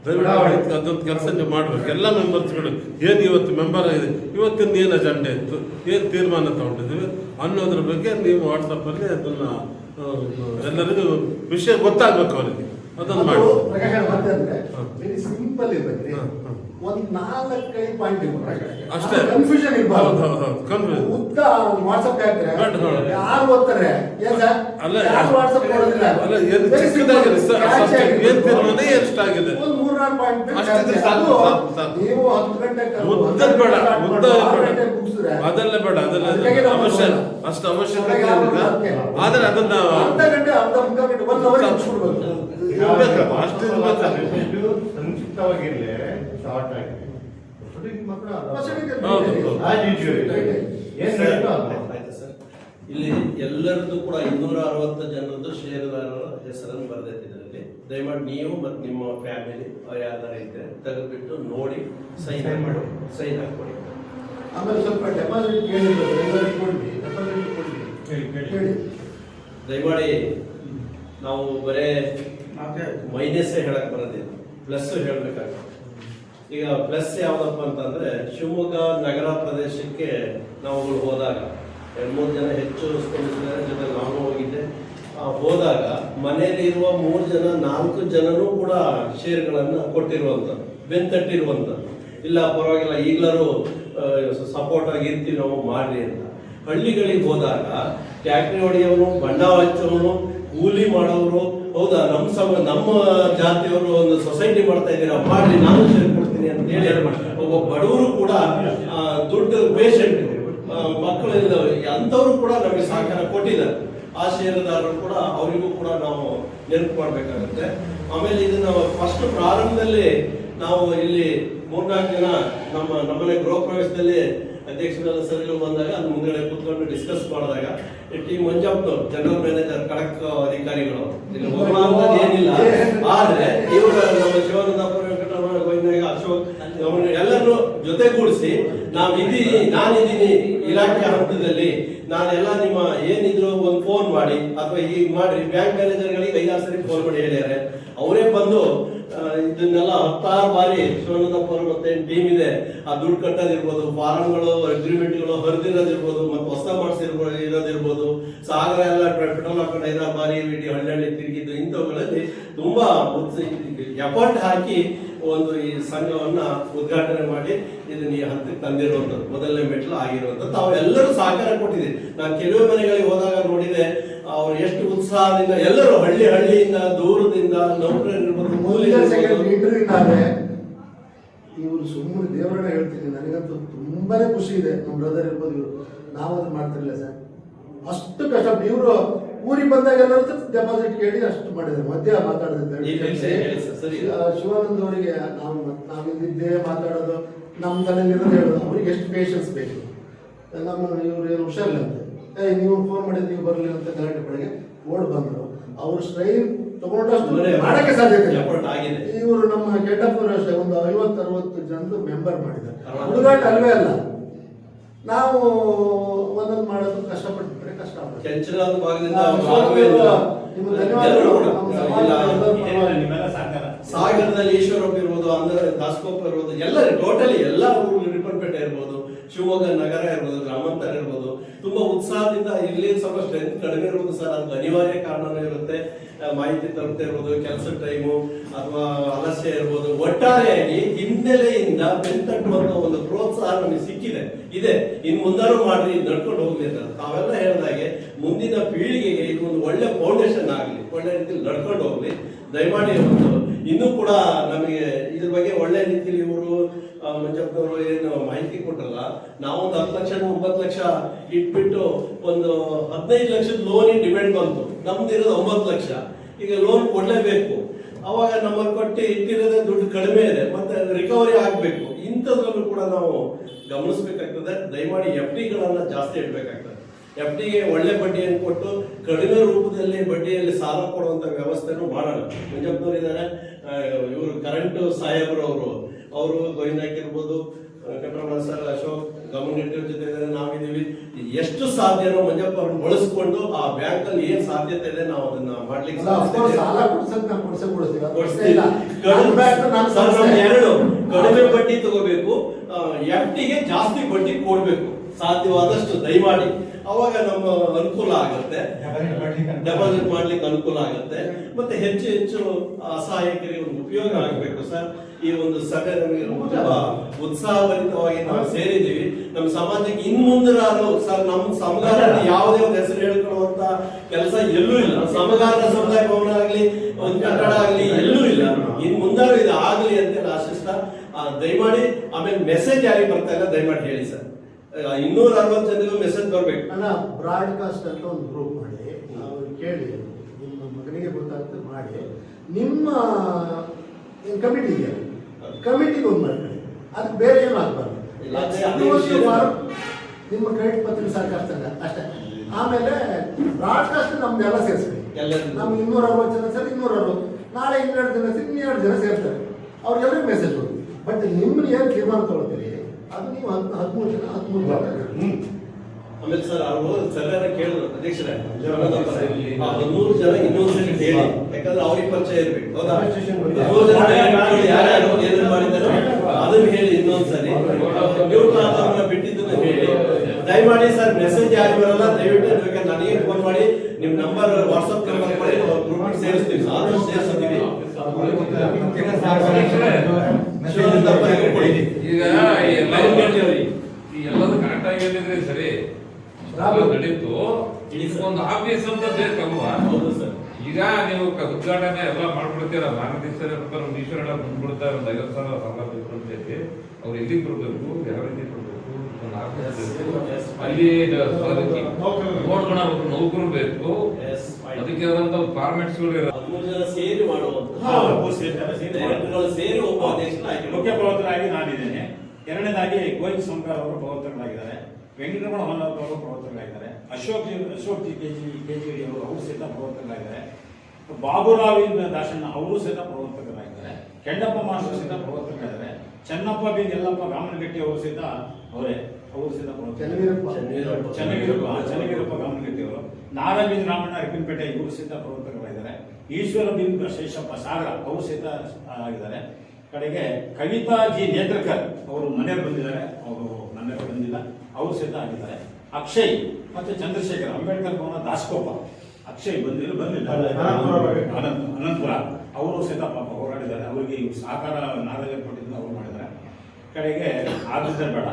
ದಯವಿಟ್ಟು ಅದೊಂದು ಕೆಲಸ ನೀವು ಮಾಡ್ಬೇಕು. ಎಲ್ಲ ಮೆಂಬರ್ಸ್ಗಳು ಏನು ಇವತ್ತು ಮೆಂಬರ್ ಆಗಿದೆ, ಇವತ್ತಿನ ಏನು ಅಜೆಂಡಾ ಇತ್ತು, ಏನು ತೀರ್ಮಾನ ತಗೊಂಡಿದ್ದೀವಿ ಅನ್ನೋದ್ರ ಬಗ್ಗೆ ನೀವು ವಾಟ್ಸಪ್ಪಲ್ಲಿ ಅದನ್ನು ಎಲ್ಲರಿಗೂ ವಿಷಯ ಗೊತ್ತಾಗ್ಬೇಕು ಅವರಿಗೆ, ಅದನ್ನು ಮಾಡಿ. ವೆರಿ ಸಿಂಪಲ್ ಇರ್ಬೇಕ್ರಿ, ಒಂದು 4-5 ಪಾಯಿಂಟ್ ಅಷ್ಟೇ, ಕನ್ಫ್ಯೂಷನ್ ಇರ್ಬಾರ್ದು. ಕನ್ಫ್ಯೂಷನ್ ಉದ್ದ ವಾಟ್ಸಪ್ ಹಾಕ್ತಾರೆ, ಯಾರು ಓದ್ತಾರೆ ಅಲ್ಲ, ವಾಟ್ಸಪ್ ನೋಡೋದಿಲ್ಲ. ಅಲ್ಲ, ಏನು ಚಿಕ್ಕದಾಗಿದೆ ಏನು ತೀರ್ಮಾನ ಎಷ್ಟಾಗಿದೆ ಒಂದು 3-4 ಪಾಯಿಂಟ್ ನೀವು 10 ಗಂಟೆಗೆ ಮುದ್ದಲ್ ಬೇಡ, ಅದೆಲ್ಲ ಬೇಡ, ಅದೆಲ್ಲ ಅವಶ್ಯ ಅಷ್ಟು ಅವಶ್ಯಕತೆ ಆದ್ರೆ ಅದನ್ನ ಅರ್ಧ ಗಂಟೆ 1 ಅವರ್ ಅಷ್ಟು ಸಂಕ್ಷಿಪ್ತವಾಗಿರ್ಲಿ, ಶಾರ್ಟ್ ಆಗಿ ಆಯ್ತು ಸರ್. ಇಲ್ಲಿ ಎಲ್ಲರದ್ದು ಕೂಡ 260 ಜನರದ್ದು ಷೇರುದಾರರ ಹೆಸರನ್ನು ಬರೆದೈತೆ ಇದರಲ್ಲಿ. ದಯಮಾಡಿ ನೀವು ಮತ್ತು ನಿಮ್ಮ ಫ್ಯಾಮಿಲಿ ಯಾರು ಇದ್ರೆ ತೆಗೆದುಬಿಟ್ಟು ನೋಡಿ ಸೈನ್ ಹಾಕ್ಕೊಡಿ. ಆಮೇಲೆ ಸ್ವಲ್ಪ ಡೆಪಾಸಿಟ್ ಕೇಳಿ ದಯಮಾಡಿ ನಾವು ಬರೇ ಮೈನಸ್ಸೇ ಹೇಳಕ್ ಬರೋದಿಲ್ಲ, ಪ್ಲಸ್ ಹೇಳಬೇಕಾಗುತ್ತೆ. ಈಗ ಪ್ಲಸ್ ಯಾವುದಪ್ಪ ಅಂತಂದ್ರೆ, ಶಿವಮೊಗ್ಗ ನಗರ ಪ್ರದೇಶಕ್ಕೆ ನಾವು ಹೋದಾಗ 2-3 ಜನ ಹೆಚ್ಚು ಸ್ಪಂದಿಸಿದ ಜೊತೆ ನಾನು ಹೋಗಿದ್ದೆ. ಹೋದಾಗ ಮನೆಯಲ್ಲಿ ಇರುವ 3 ಜನ 4 ಜನನೂ ಕೂಡ ಷೇರುಗಳನ್ನು ಕೊಟ್ಟಿರುವಂಥದ್ದು, ಬೆಂತಟ್ಟಿರುವಂಥದ್ದು. ಇಲ್ಲ ಪರವಾಗಿಲ್ಲ, ಈಗಲಾರು ಸಪೋರ್ಟ್ ಆಗಿರ್ತೀವಿ ನಾವು ಮಾಡ್ರಿ ಅಂತ. ಹಳ್ಳಿಗಳಿಗೆ ಹೋದಾಗ ಟ್ಯಾಕ್ಟ್ರಿ ಹೊಡೆಯೋನು, ಬಣ್ಣ ಹಚ್ಚೋನು, ಕೂಲಿ ಮಾಡೋರು, ಹೌದಾ ನಮ್ಮ ಜಾತಿಯವರು ಒಂದು ಸೊಸೈಟಿ ಮಾಡ್ತಾ ಇದ್ದೀರಾ ಮಾಡ್ರಿ, ನಾನು ಸೇರ್ಕೊಡ್ತೀನಿ ಅಂತ ಹೇಳಿ ಒಬ್ಬ ಬಡವರು ಕೂಡ ದುಡ್ಡು ಪೇಷಂಟ್ ಮಕ್ಕಳಿಂದ ಅಂಥವ್ರು ಕೂಡ ನಮಗೆ ಸಹಕಾರ ಕೊಟ್ಟಿದ್ದಾರೆ. ಆ ಷೇರುದಾರರು ಕೂಡ ಅವರಿಗೂ ಕೂಡ ನಾವು ನೆನಪು ಮಾಡಬೇಕಾಗುತ್ತೆ. ಆಮೇಲೆ ಇದನ್ನ ಫಸ್ಟ್ ಪ್ರಾರಂಭದಲ್ಲಿ ನಾವು ಇಲ್ಲಿ 3-4 ಜನ ನಮ್ಮನೆ ಗೃಹ ಪ್ರವೇಶದಲ್ಲಿ ಅಧ್ಯಕ್ಷರೆಲ್ಲ ಸರಿಗಳು ಬಂದಾಗ ಅದು ಮುಂದೆ ಕೂತ್ಕೊಂಡು ಡಿಸ್ಕಸ್ ಮಾಡಿದಾಗ ಟಿ ಮಂಜಪ್ಪನವರು ಜನರಲ್ ಮ್ಯಾನೇಜರ್ ಖಡಕ್ ಅಧಿಕಾರಿಗಳು ಇಲ್ಲಿ ಹೋಗುವಂಥದ್ದು ಏನಿಲ್ಲ. ಆದ್ರೆ ಇವರು ನಮ್ಮ ಶಿವಾನಂದಪುರ ವೆಂಕಟರಮಣ ಗೋವಿಂದಯ್ಯ ಅಶೋಕ್ ಎಲ್ಲರನ್ನು ಜೊತೆಗೂಡಿಸಿ ನಾನಿದ್ದೀನಿ ಇಲಾಖೆ ಹಂತದಲ್ಲಿ, ನಾನೆಲ್ಲ ನಿಮ್ಮ ಏನಿದ್ರು ಒಂದು ಫೋನ್ ಮಾಡಿ ಅಥವಾ ಈಗ ಮಾಡಿ ಬ್ಯಾಂಕ್ ಮ್ಯಾನೇಜರ್ಗಳಿಗೆ 5-6 ಸರಿ ಫೋನ್ ಮಾಡಿ ಹೇಳ್ಯಾರೆ. ಅವರೇ ಬಂದು ಇದನ್ನೆಲ್ಲ 10 ಬಾರಿ ಶಿವಾನಂದಪುರ ಮತ್ತೆ ಟೀಮ್ ಇದೆ, ಆ ದುಡ್ಡು ಕಟ್ಟೋದಿರ್ಬೋದು, ಫಾರಂಗಳು ಅಗ್ರಿಮೆಂಟ್ಗಳು ಹರಿದಿರೋದಿರ್ಬೋದು, ಮತ್ತೆ ಹೊಸ ಇರೋದಿರ್ಬೋದು, ಸಾಗರ ಎಲ್ಲ ಪೆಟ್ರೋಲ್ ಹಾಕೊಂಡು 5 ಬಾರಿ ಹಳ್ಳಿ ತಿರುಗಿದ್ದು, ಇಂಥವುಗಳಲ್ಲಿ ತುಂಬಾ ಎಫರ್ಟ್ ಹಾಕಿ ಒಂದು ಈ ಸಂಘವನ್ನ ಉದ್ಘಾಟನೆ ಮಾಡಿ ಇದನ್ನ ಈ ಹಂತಕ್ಕೆ ತಂದಿರುವಂಥದ್ದು ಮೊದಲನೇ ಮೆಟ್ಲು ಆಗಿರುವಂಥದ್ದು. ತಾವೆಲ್ಲರೂ ಸಹಕಾರ ಕೊಟ್ಟಿದ್ದೀರಿ. ನಾನು ಕೆಲವು ಮನೆಗಳಿಗೆ ಹೋದಾಗ ನೋಡಿದೆ, ಅವ್ರು ಎಷ್ಟು ಉತ್ಸಾಹದಿಂದ ಎಲ್ಲರೂ ಹಳ್ಳಿಯಿಂದ ದೂರದಿಂದ ನೌಕರರಿರ್ಬೋದು, ಇವರು ಸುಮ್ಮನೆ ದೇವರನ್ನ ಹೇಳ್ತೀನಿ, ನನಗಂತೂ ತುಂಬಾನೇ ಖುಷಿ ಇದೆ. ನಮ್ಮ ಬ್ರದರ್ ಇರ್ಬೋದು, ಇವರು ನಾವು ಅದನ್ನ ಮಾಡ್ತಿರ್ಲಿಲ್ಲ ಸರ್. ಅಷ್ಟು ಕಷ್ಟ. ಇವರು ಊರಿಗೆ ಬಂದಾಗ ಎಲ್ಲರೂ ಡೆಪಾಸಿಟ್ ಕೇಳಿ ಅಷ್ಟು ಮಾಡಿದ್ದಾರೆ. ಮಧ್ಯ ಮಾತಾಡಿದ್ರೆ ಶಿವಾನಂದ್ ಅವರಿಗೆ ನಾವಿದ್ದೇ ಮಾತಾಡೋದು, ನಮ್ಮ ತಲೆಯಲ್ಲಿರೋದು ಹೇಳೋದು, ಅವ್ರಿಗೆ ಎಷ್ಟು ಪೇಷನ್ಸ್ ಬೇಕು. ಇವ್ರು ಏನು ಹುಷಾರಿಲ್ಲಂತೆ, ನೀವು ಫೋನ್ ಮಾಡಿದ್ರೆ ನೀವು ಬರಲಿ ಅಂತ ಗಲಾಟೆ ಬೆಳಗ್ಗೆ ಓಡ್ ಬಂದರು. ಅವ್ರು ಸ್ಟ್ರೈನ್ ತಗೊಂಡಷ್ಟು ಮಾಡಕ್ಕೆ ಸಾಧ್ಯತೆ ಇಲ್ಲ. ಇವರು ನಮ್ಮ ಕೆಟ್ಟಪ್ಪರು ಅಷ್ಟೇ ಒಂದು 50-60 ಜನರು ಮೆಂಬರ್ ಮಾಡಿದ್ದಾರೆ. ಹುಡುಗಾಟ ಅಲ್ವೇ ಅಲ್ಲ. ನಾವು ಒಂದೊಂದು ಮಾಡೋದು ಕಷ್ಟಪಟ್ಟಿದ್ರೆ ಕಷ್ಟ ಆಗುತ್ತೆ. ಸಾಗರದಲ್ಲಿ ಈಶ್ವರಪ್ಪ ಇರ್ಬೋದು, ಅಂದ್ರೆ ದಾಸಕೋಪ ಇರ್ಬೋದು, ಎಲ್ಲರೂ ಟೋಟಲಿ ಎಲ್ಲ ರಿಪನ್ಪೇಟೆ ಇರ್ಬೋದು, ಶಿವಮೊಗ್ಗ ನಗರ ಇರ್ಬೋದು, ಗ್ರಾಮಾಂತರ ಇರ್ಬೋದು, ತುಂಬಾ ಉತ್ಸಾಹದಿಂದ ಇಲ್ಲಿ ಸ್ವಲ್ಪ ಸ್ಟ್ರೆಂತ್ ಕಡಿಮೆ ಇರ್ಬೋದು ಸರ್. ಅದಕ್ಕೆ ಅನಿವಾರ್ಯ ಕಾರಣನೂ ಇರುತ್ತೆ. ಮಾಹಿತಿ ತಲುಪ್ತಾ ಇರ್ಬೋದು, ಕೆಲಸ ಟೈಮು ಅಥವಾ ಆಲಸ್ಯ ಇರ್ಬೋದು. ಒಟ್ಟಾರೆಯಾಗಿ ಹಿನ್ನೆಲೆಯಿಂದ ಬೆಂತಟ್ಟುವಂತ ಒಂದು ಪ್ರೋತ್ಸಾಹ ನಮಗೆ ಇದೆ. ಇನ್ನು ಮುಂದಾರು ಮಾಡ್ರಿ, ನಡ್ಕೊಂಡು ಹೋಗ್ಲಿ ಅಂತ ತಾವೆಲ್ಲ ಹೇಳಿದಾಗೆ ಮುಂದಿನ ಪೀಳಿಗೆಗೆ ಇದು ಒಂದು ಒಳ್ಳೆ ಫೌಂಡೇಶನ್ ಆಗಲಿ, ಒಳ್ಳೆ ರೀತಿಯಲ್ಲಿ ನಡ್ಕೊಂಡು ಹೋಗ್ಲಿ. ದಯಮಾಡಿ ಇನ್ನೂ ಕೂಡ ನಮಗೆ ಇದ್ರ ಬಗ್ಗೆ ಒಳ್ಳೆ ರೀತಿಯಲ್ಲಿ ಇವರು ಮಂಜಪ್ಪನವರು ಏನು ಮಾಹಿತಿ ಕೊಟ್ಟರಲ್ಲ, ನಾವೊಂದು 10 ಲಕ್ಷ 9 ಲಕ್ಷ ಇಟ್ಬಿಟ್ಟು ಒಂದು 15 ಲಕ್ಷದ ಲೋನಿನ ಡಿಮ್ಯಾಂಡ್ ಬಂತು. ನಮ್ದಿರೋದು 9 ಲಕ್ಷ. ಈಗ ಲೋನ್ ಕೊಡ್ಲೇಬೇಕು. ಅವಾಗ ನಮ್ಮಲ್ಲಿ ಕೊಟ್ಟು ಇಟ್ಟಿರೋದೇ ದುಡ್ಡು ಕಡಿಮೆ ಇದೆ, ಮತ್ತೆ ರಿಕವರಿ ಆಗಬೇಕು. ಇಂಥದ್ರಲ್ಲೂ ಕೂಡ ನಾವು ಗಮನಿಸಬೇಕಾಗ್ತದೆ. ದಯಮಾಡಿ FD ಜಾಸ್ತಿ ಇಡಬೇಕಾಗ್ತದೆ. FDಗೆ ಒಳ್ಳೆ ಬಡ್ಡಿಯನ್ನು ಕೊಟ್ಟು ಕಡಿಮೆ ರೂಪದಲ್ಲಿ ಬಡ್ಡಿಯಲ್ಲಿ ಸಾಲ ಕೊಡುವಂತ ವ್ಯವಸ್ಥೆನೂ ಮಾಡೋಣ. ಮಂಜಪ್ಪನವರು ಇದ್ದಾರೆ, ಇವರು ಕರೆಂಟ್ ಸಾಹೇಬರು ಅವರು ಗೋವಿಂದಯ್ಯ ಇರ್ಬೋದು, ವೆಂಕಟರಮಣ ಸರ್, ಅಶೋಕ್ ಗಮನಿಟ್ಟಿವ್ರ ಜೊತೆ ಇದ್ದಾರೆ, ನಾವಿದ್ದೀವಿ. ಎಷ್ಟು ಸಾಧ್ಯನೋ ಮಂಜಪ್ಪ ಅವ್ರನ್ನ ಬಳಸ್ಕೊಂಡು ಆ ಬ್ಯಾಂಕ್ ಅಲ್ಲಿ ಏನ್ ಸಾಧ್ಯತೆ ಇದೆ ನಾವು ಅದನ್ನ ಮಾಡ್ಲಿಕ್ಕೆ ಕಡಿಮೆ ಬಡ್ಡಿ ತಗೋಬೇಕು, FDಗೆ ಜಾಸ್ತಿ ಬಡ್ಡಿ ಕೊಡ್ಬೇಕು ಸಾಧ್ಯವಾದಷ್ಟು ದಯಮಾಡಿ. ಅವಾಗ ನಮ್ಮ ಅನುಕೂಲ ಆಗುತ್ತೆ, ಡೆಪಾಸಿಟ್ ಮಾಡ್ಲಿಕ್ಕೆ ಅನುಕೂಲ ಆಗುತ್ತೆ. ಮತ್ತೆ ಹೆಚ್ಚು ಅಸಹಾಯಕರಿಗೆ ಒಂದು ಉಪಯೋಗ ಆಗಬೇಕು ಸರ್. ಈ ಒಂದು ಸಭೆ ನಮಗೆ ತುಂಬಾ ಉತ್ಸಾಹಭರಿತವಾಗಿ ನಾವು ಸೇರಿದ್ದೀವಿ. ನಮ್ಮ ಸಮಾಜಕ್ಕೆ ಇನ್ ಮುಂದಾರು ಸರ್, ನಮ್ಮ ಸಮಗಾರ ಯಾವುದೇ ಒಂದು ಹೆಸರು ಹೇಳ್ಕೊಳ್ಳುವಂತ ಕೆಲಸ ಎಲ್ಲೂ ಇಲ್ಲ. ಸಮಗಾರ ಸಮುದಾಯ ಭವನ ಆಗ್ಲಿ, ಒಂದು ಕಟ್ಟಡ ಆಗ್ಲಿ, ಎಲ್ಲೂ ಇಲ್ಲ. ಇನ್ ಮುಂದಾರು ಇದು ಆಗ್ಲಿ ಅಂತ ಆಶಿಸ್ತಾ ದಯಮಾಡಿ. ಆಮೇಲೆ ಮೆಸೇಜ್ ಯಾರಿಗೆ ಬರ್ತಾ ಇಲ್ಲ ದಯಮಾಡಿ ಹೇಳಿ ಸರ್. 260 ಜನರಿಗೂ ಮೆಸೇಜ್ ಬರ್ಬೇಕು. ಬ್ರಾಡ್ಕಾಸ್ಟ್ ಅಂತ ಒಂದು ಗ್ರೂಪ್ ಮಾಡಿ ಅವ್ರು ಕೇಳಿ, ನಿಮ್ಮ ಮಗನಿಗೆ ಗೊತ್ತಾಗ್ತದೆ ಮಾಡಿ, ನಿಮ್ಮ ಕಮಿಟಿ ಇದೆಯಲ್ಲ, ಕಮಿಟಿಗೆ ಒಂದು ಮಾಡ್ಕೊಳ್ಳಿ. ಅದಕ್ಕೆ ಬೇರೆ ಏನು ಆಗ್ಬಾರ್ದು. ನಿಮ್ಮ ಕ್ರೆಡಿಟ್ ಪತ್ರ ಸರ್ಕಾರ ಸಂಘ ಅಷ್ಟೇ. ಆಮೇಲೆ ಬ್ರಾಡ್ಕಾಸ್ಟ್ ನಮ್ದೆಲ್ಲ ಸೇರಿಸ್ಬೇಕು. ನಮ್ಗೆ 260 ಜನ ಸರಿ 260, ನಾಳೆ 200 ಜನ ಸರಿ 200 ಜನ ಸೇರ್ತಾರೆ. ಅವ್ರಿಗೆಲ್ಲರಿಗೂ ಮೆಸೇಜ್ ಕೊಡಿ. ಬಟ್ ನಿಮ್ಮನ್ನ ಏನು ತೀರ್ಮಾನ ತಗೊಳ್ತೀರಿ ಅದು ನೀವು 13 ಜನ 13 ಜನ. ಆಮೇಲೆ ಸರ್ ಅವರು ಸರ್ಕಾರ ಕೇಳಿದ್ರು ಅಧ್ಯಕ್ಷರೇ, 13 ಜನ ಇನ್ನೊಂದ್ಸರಿ ಹೇಳಿ, ಯಾಕಂದ್ರೆ ಅವ್ರಿಗೆ ಪರಿಚಯ ಇರ್ಬೇಕು. ಹೌದಾ? ಯಾರ್ಯಾರು ಏನೇನು ಮಾಡಿದ್ದಾರೆ ಅದನ್ನ ಹೇಳಿ ಇನ್ನೊಂದ್ಸರಿ. ನೀವು ಬಿಟ್ಟಿದ್ದನ್ನ ಹೇಳಿ ದಯಮಾಡಿ ಸರ್. ಮೆಸೇಜ್ ಯಾರು ಬರಲ್ಲ ದಯವಿಟ್ಟು ನನಗೆ ಫೋನ್ ಮಾಡಿ, ನಿಮ್ ನಂಬರ್ ವಾಟ್ಸ್ಆಪ್ ನಂಬರ್ ಮಾಡಿ ಗ್ರೂಪ್ ಸೇರಿಸ್ತೀವಿ. ಆದಷ್ಟು ಸೇರಿಸ್ತೀವಿ. ಈಗ ಹೇಳಿದ್ರೆ ಸರಿ ನಡೀತು. ಇದಕ್ಕೊಂದು ಆಫೀಸ್ ಅಂತ ಬೇಕಲ್ವಾ? ಹೌದು ಸರ್. ಈಗ ನೀವು ಉದ್ಘಾಟನೆ ಎಲ್ಲ ಮಾಡ್ಬಿಡ್ತೀರ, ಮಾರ್ಗದರ್ಶನ ಈಶ್ವರ ಬಂದ್ಬಿಡ್ತಾರೆ, ಒಂದು 50,000 ಸಾಲ ಬೇಕು ಅಂತ ಹೇಳಿ ಅವ್ರು ಎಲ್ಲಿಗೆ ಬರಬೇಕು, ಯಾವ ರೀತಿ ಕೊಡಬೇಕು, ಒಂದು ಆಫೀಸ್ ಬೇಕು, ಅಲ್ಲಿ ನೋಡ್ಕೊಳಬೇಕು, ನೌಕರು ಬೇಕು, ಅದಕ್ಕೆ ಆದಂತ ಫಾರ್ಮೆಟ್ಸ್ಗಳು 13 ಜನ ಸೇರಿ ಮಾಡುವಂತಹ ಡೈರೆಕ್ಟರ್ಗಳು ಸೇರಿ ಒಬ್ಬ ಅಧ್ಯಕ್ಷನ ಆಯ್ಕೆ ಮುಖ್ಯ ಪ್ರವರ್ತಕರಾಗಿ ನಾನಿದ್ದೇನೆ. ಎರಡನೇದಾಗಿ ಗೋವಿಂದ ಸಂಕಾರ ಅವರು ಪ್ರವರ್ತಕರಾಗಿದ್ದಾರೆ, ವೆಂಕಟರಮಣ ಹೊನ್ನಪ್ಪ ಅವರು ಪ್ರವರ್ತಕರಾಗಿದ್ದಾರೆ, ಅಶೋಕ್ ಜಿ ಕೆಜಿಡಿ ಅವರು ಸಹಿತ ಪ್ರವರ್ತಕರಾಗಿದ್ದಾರೆ, ಬಾಬುರಾವ್ ದಾಸಣ್ಣ ಅವರು ಸಹಿತ ಪ್ರವರ್ತಕರಾಗಿದ್ದಾರೆ, ಕೆಂಡಪ್ಪ ಮಾಸ್ಟರ್ ಸಹಿತ ಪ್ರವರ್ತಕರಾಗಿದ್ದಾರೆ, ಚೆನ್ನಪ್ಪ ಬಿನ್ ಯಲ್ಲಪ್ಪ ಗಾಮನಗಟ್ಟಿ ಅವರು ಸಹಿತ ಅವರು ಸಹಿತ ಚೆನ್ನವೀರಪ್ಪ ಗಾಮನಗಟ್ಟಿ ಅವರು, ನಾರಾಯಣ ರಾಮಣ್ಣ ರಿಪ್ಪನ್ಪೇಟೆ ಇವರು ಸಹಿತ ಪ್ರವರ್ತಕರಾಗಿದ್ದಾರೆ, ಈಶ್ವರ ಬಿನ್ ಶೇಷಪ್ಪ ಸಾಗರ ಅವರು ಸಹಿತ ಆಗಿದ್ದಾರೆ. ಕಡೆಗೆ ಕವಿತಾ ಜಿ ನೇತ್ರಕರ್ ಅವರು ಮನೆಯವರು ಬಂದಿದ್ದಾರೆ, ಅವರು ನನ್ನೆಲ್ಲ ಬಂದಿಲ್ಲ, ಅವರು ಸಹಿತ ಆಗಿದ್ದಾರೆ. ಅಕ್ಷಯ್ ಮತ್ತೆ ಚಂದ್ರಶೇಖರ್ ಅಂಬೇಡ್ಕರ್ ಭವನ ದಾಸಕೋಪ, ಅಕ್ಷಯ್ ಬಂದಿಲ್ಲ ಅನಂತಪುರ ಅವರು ಸಹಿತ ಪಾಪ ಹೋರಾಡಿದ್ದಾರೆ, ಅವರಿಗೆ ಇವರು ಸಹಕಾರ ನಾರಾಯಣ ಕೊಟ್ಟಿದ್ದು ಅವರು ಮಾಡಿದ್ದಾರೆ. ಕಡೆಗೆ ಆದ್ರೆ ಬೇಡ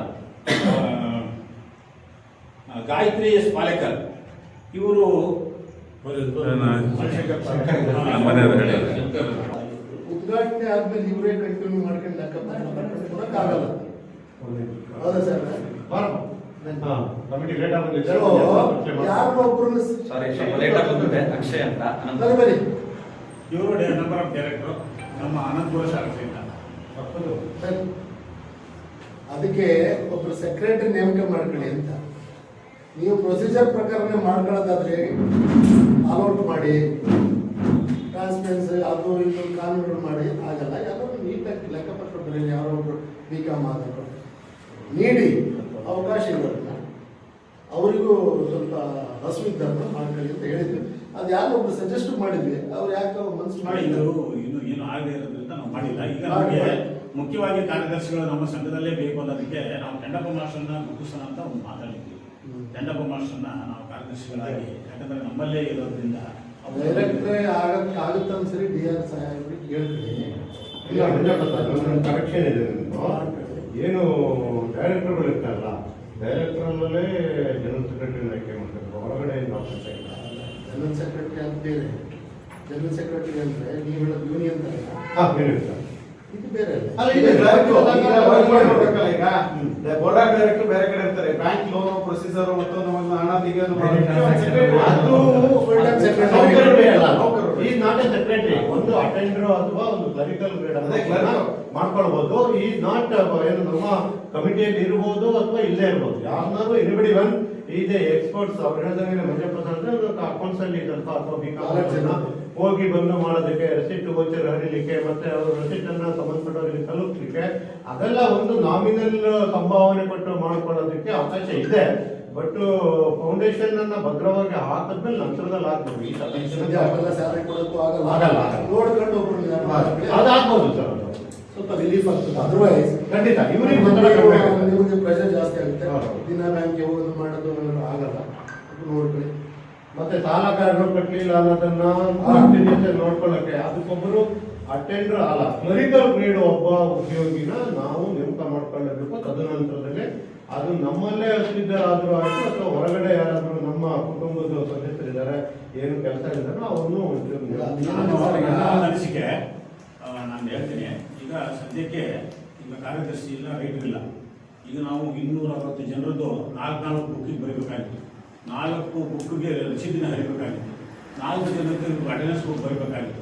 ಗಾಯತ್ರಿ ಎಸ್ ಪಾಲೇಕರ್ ಇವರು ಉದ್ಘಾಟನೆ ಆದ್ಮೇಲೆ ಇವರೇ ಕಂಟಿನ್ಯೂ ಮಾಡ್ಕೊಂಡು ಲೆಕ್ಕ ಕೊಡಕ್ಕಾಗಲ್ಲ. ಹೌದಾ ಸರ್? ಯಾರು ಒಬ್ಬರು ಅಕ್ಷಯ್ ಅಂತ ಬರೀ ಇವರು ನಂಬರ್ ಆಫ್ ಡೈರೆಕ್ಟರ್ ನಮ್ಮ ಅನಂತಪುರ ಶಾಖೆಯಿಂದ. ಅದಕ್ಕೆ ಒಬ್ರು ಸೆಕ್ರೆಟರಿ ನೇಮಕ ಮಾಡ್ಕೊಳ್ಳಿ ಅಂತ. ನೀವು ಪ್ರೊಸೀಜರ್ ಪ್ರಕಾರನೇ ಮಾಡ್ಕೊಳ್ಳೋದಾದ್ರೆ ಅಲೌಟ್ ಮಾಡಿ ಟ್ರಾನ್ಸ್ಪರೆನ್ಸಿ ಅದು ಇದು ಕಾನೂನುಗಳು ಮಾಡಿ ಆಗಲ್ಲ. ಯಾರೋ ನೀಟಾಗಿ ಲೆಕ್ಕಪತ್ರ ಬರೀ ಯಾರೋ ಒಬ್ರು BCom ಆದವರು ನೀಡಿ ಅವಕಾಶ ಇರೋದನ್ನ ಅವರಿಗೂ ಸ್ವಲ್ಪ ಹಸುವಿದ್ದನ್ನು ಮಾಡ್ಕೊಳ್ಳಿ ಅಂತ ಹೇಳಿದ್ವಿ. ಅದು ಯಾರೋ ಒಬ್ರು ಸಜೆಸ್ಟ್ ಮಾಡಿದ್ವಿ, ಅವ್ರು ಯಾಕೆ ಮನಸ್ಸು ಮಾಡಿದ್ರು ಇನ್ನು ಏನು ಆಗದೆ ಇರೋದ್ರಿಂದ ನಾವು ಮಾಡಿಲ್ಲ. ಈಗ ನಮಗೆ ಮುಖ್ಯವಾಗಿ ಕಾರ್ಯದರ್ಶಿಗಳು ನಮ್ಮ ಸಂಘದಲ್ಲೇ ಬೇಕು ಅನ್ನೋದಕ್ಕೆ ನಾವು ಕೆಂಡಪ್ಪ ಮಾಸ್ಟರ್ನ ಮುಗಿಸೋಣ ಅಂತ ಒಂದು ಮಾತಾಡಿದ್ವಿ. ಕೆಂಡಪ್ಪ ಮಾಸ್ಟರ್ನ ನಾವು ಕಾರ್ಯದರ್ಶಿಗಳಾಗಿ, ಯಾಕಂದ್ರೆ ನಮ್ಮಲ್ಲೇ ಇರೋದ್ರಿಂದ ಡೈರೆಕ್ಟ್ರೇ ಆಗುತ್ತೆ ಅನ್ಸರಿ DR ಸಾಹೇಬ್ರಿಗೆ ಕೇಳ್ತೀನಿ. ಕರೆಕ್ಷನ್ ಇದೆ. ಏನು ಡೈರೆಕ್ಟರ್ಗಳು ಇರ್ತಾರಲ್ಲ, ಡೈರೆಕ್ಟರ್ನಲ್ಲೇ ಜನರಲ್ ಸೆಕ್ರೆಟರಿ ಆಯ್ಕೆ ಮಾಡ್ತಾರೆ, ಹೊರಗಡೆ ಜನರಲ್ ಸೆಕ್ರೆಟರಿ ಅಂತ ಬೇರೆ. ಜನರಲ್ ಸೆಕ್ರೆಟರಿ ಅಂದ್ರೆ ನೀವು ಹೇಳೋದು ಯೂನಿಯನ್ ತರ ಇದು ಬೇರೆ ಬೋರ್ಡ್ ಆಫ್ ಡೈರೆಕ್ಟರ್ ಬೇರೆ ಕಡೆ ಇರ್ತಾರೆ, ಬ್ಯಾಂಕ್ ಲೋನ್ ಪ್ರೊಸೀಜರ್ ಮತ್ತು ನಮ್ಮ ಹಣ ತೆಗೆಯೋದು ಸೆಕ್ರೆಟರಿ ಒಂದು ಅಟೆಂಡರ್ ಅಥವಾ ಒಂದು ಕ್ಲರಿಕಲ್ ಮಾಡ್ಕೊಳ್ಬಹುದು. ಈಸ್ ನಾಟ್ ಏನು ನಮ್ಮ ಕಮಿಟಿಯಲ್ಲಿ ಇರ್ಬೋದು ಅಥವಾ ಇಲ್ಲೇ ಇರ್ಬೋದು, ಯಾರನ್ನಾರು ಎನಿಬಡಿ ಒನ್ ಇದೆ ಎಕ್ಸ್ಪರ್ಟ್ಸ್. ಅವ್ರು ಹೇಳಿದಂಗೆ ಮಂಜಪ್ರಸಾದ್ ಅಕೌಂಟ್ಸ್ ಅಲ್ಲಿ ಇದ್ದಂತ ಅಥವಾ BCom ಹೋಗಿ ಬಂದು ಮಾಡೋದಕ್ಕೆ, ರೆಸಿಟ್ ಗೋಚರ್ ಹರಿಲಿಕ್ಕೆ, ಮತ್ತೆ ಅವರು ರೆಸಿಟ್ ಅನ್ನ ಸಂಬಂಧಪಟ್ಟವರಿಗೆ ತಲುಪಲಿಕ್ಕೆ, ಅದೆಲ್ಲ ಒಂದು ನಾಮಿನಲ್ ಸಂಭಾವನೆ ಕೊಟ್ಟು ಮಾಡ್ಕೊಳ್ಳೋದಕ್ಕೆ ಅವಕಾಶ ಇದೆ. ಬಟ್ ಫೌಂಡೇಶನ್ ಅನ್ನ ಭದ್ರವಾಗಿ ಹಾಕಿದ್ಮೇಲೆ ನಂತರದಲ್ಲಿ ಆಗ್ತದೆ. ಈ ಸ್ಯಾಲರಿ ಕೊಡೋಕ್ಕೂ ಆಗಲ್ಲ, ನೋಡ್ಕೊಂಡು ಒಬ್ರು ಅದಾಗ್ಬೋದು ಸರ್, ಸ್ವಲ್ಪ ರಿಲೀಫ್ ಆಗ್ತದೆ. ಅದರ್ವೈಸ್ ಖಂಡಿತ ನಿಮಗೆ ಪ್ರೆಷರ್ ಜಾಸ್ತಿ ಆಗುತ್ತೆ. ದಿನ ಬ್ಯಾಂಕ್ಗೆ ಹೋಗೋದು ಮಾಡೋದು ಆಗಲ್ಲ, ನೋಡ್ಕೊಳ್ಳಿ. ಮತ್ತೆ ಸಾಲ ಕಾರ್ಡ್ ಕಟ್ಟಲಿಲ್ಲ ಅನ್ನೋದನ್ನ ನೋಡ್ಕೊಳ್ಳಕ್ಕೆ ಅದಕ್ಕೊಬ್ಬರು ಅಟೆಂಡರ್ ಅಲ್ಲ, ಕ್ಲರಿಕಲ್ ಗ್ರೇಡ್ ಒಬ್ಬ ಉದ್ಯೋಗಿನ ನಾವು ನೇಮಕ ಮಾಡ್ಕೊಳ್ಳಬೇಕು. ತದನಂತರದಲ್ಲಿ ಅದು ನಮ್ಮಲ್ಲೇ ಹಸಿದ್ದರಾದ್ರೂ ಆಯ್ತು ಅಥವಾ ಹೊರಗಡೆ ಯಾರಾದ್ರೂ ನಮ್ಮ ಕುಟುಂಬದ ಸದಸ್ಯರಿದ್ದಾರೆ, ಏನು ಕೆಲಸ ಇದ್ದಾರೋ ಅವ್ರನ್ನು ಅನಿಸಿಕೆ ನಾನು ಹೇಳ್ತೀನಿ. ಈಗ ಸದ್ಯಕ್ಕೆ ಈಗ ಕಾರ್ಯದರ್ಶಿ ಇಲ್ಲ, ರೈಟರ್ ಇಲ್ಲ. ಈಗ ನಾವು 260 ಜನರದ್ದು 4 ಬುಕ್ಕಿಗೆ ಬರೀಬೇಕಾಗಿತ್ತು, 4 ಬುಕ್ಗೆ ರಸೀದಿನ ಹರಿಬೇಕಾಗಿತ್ತು, 4 ಜನಕ್ಕೆ ಅಟೆಂಡೆನ್ಸ್ ಬುಕ್ ಬರೀಬೇಕಾಗಿತ್ತು.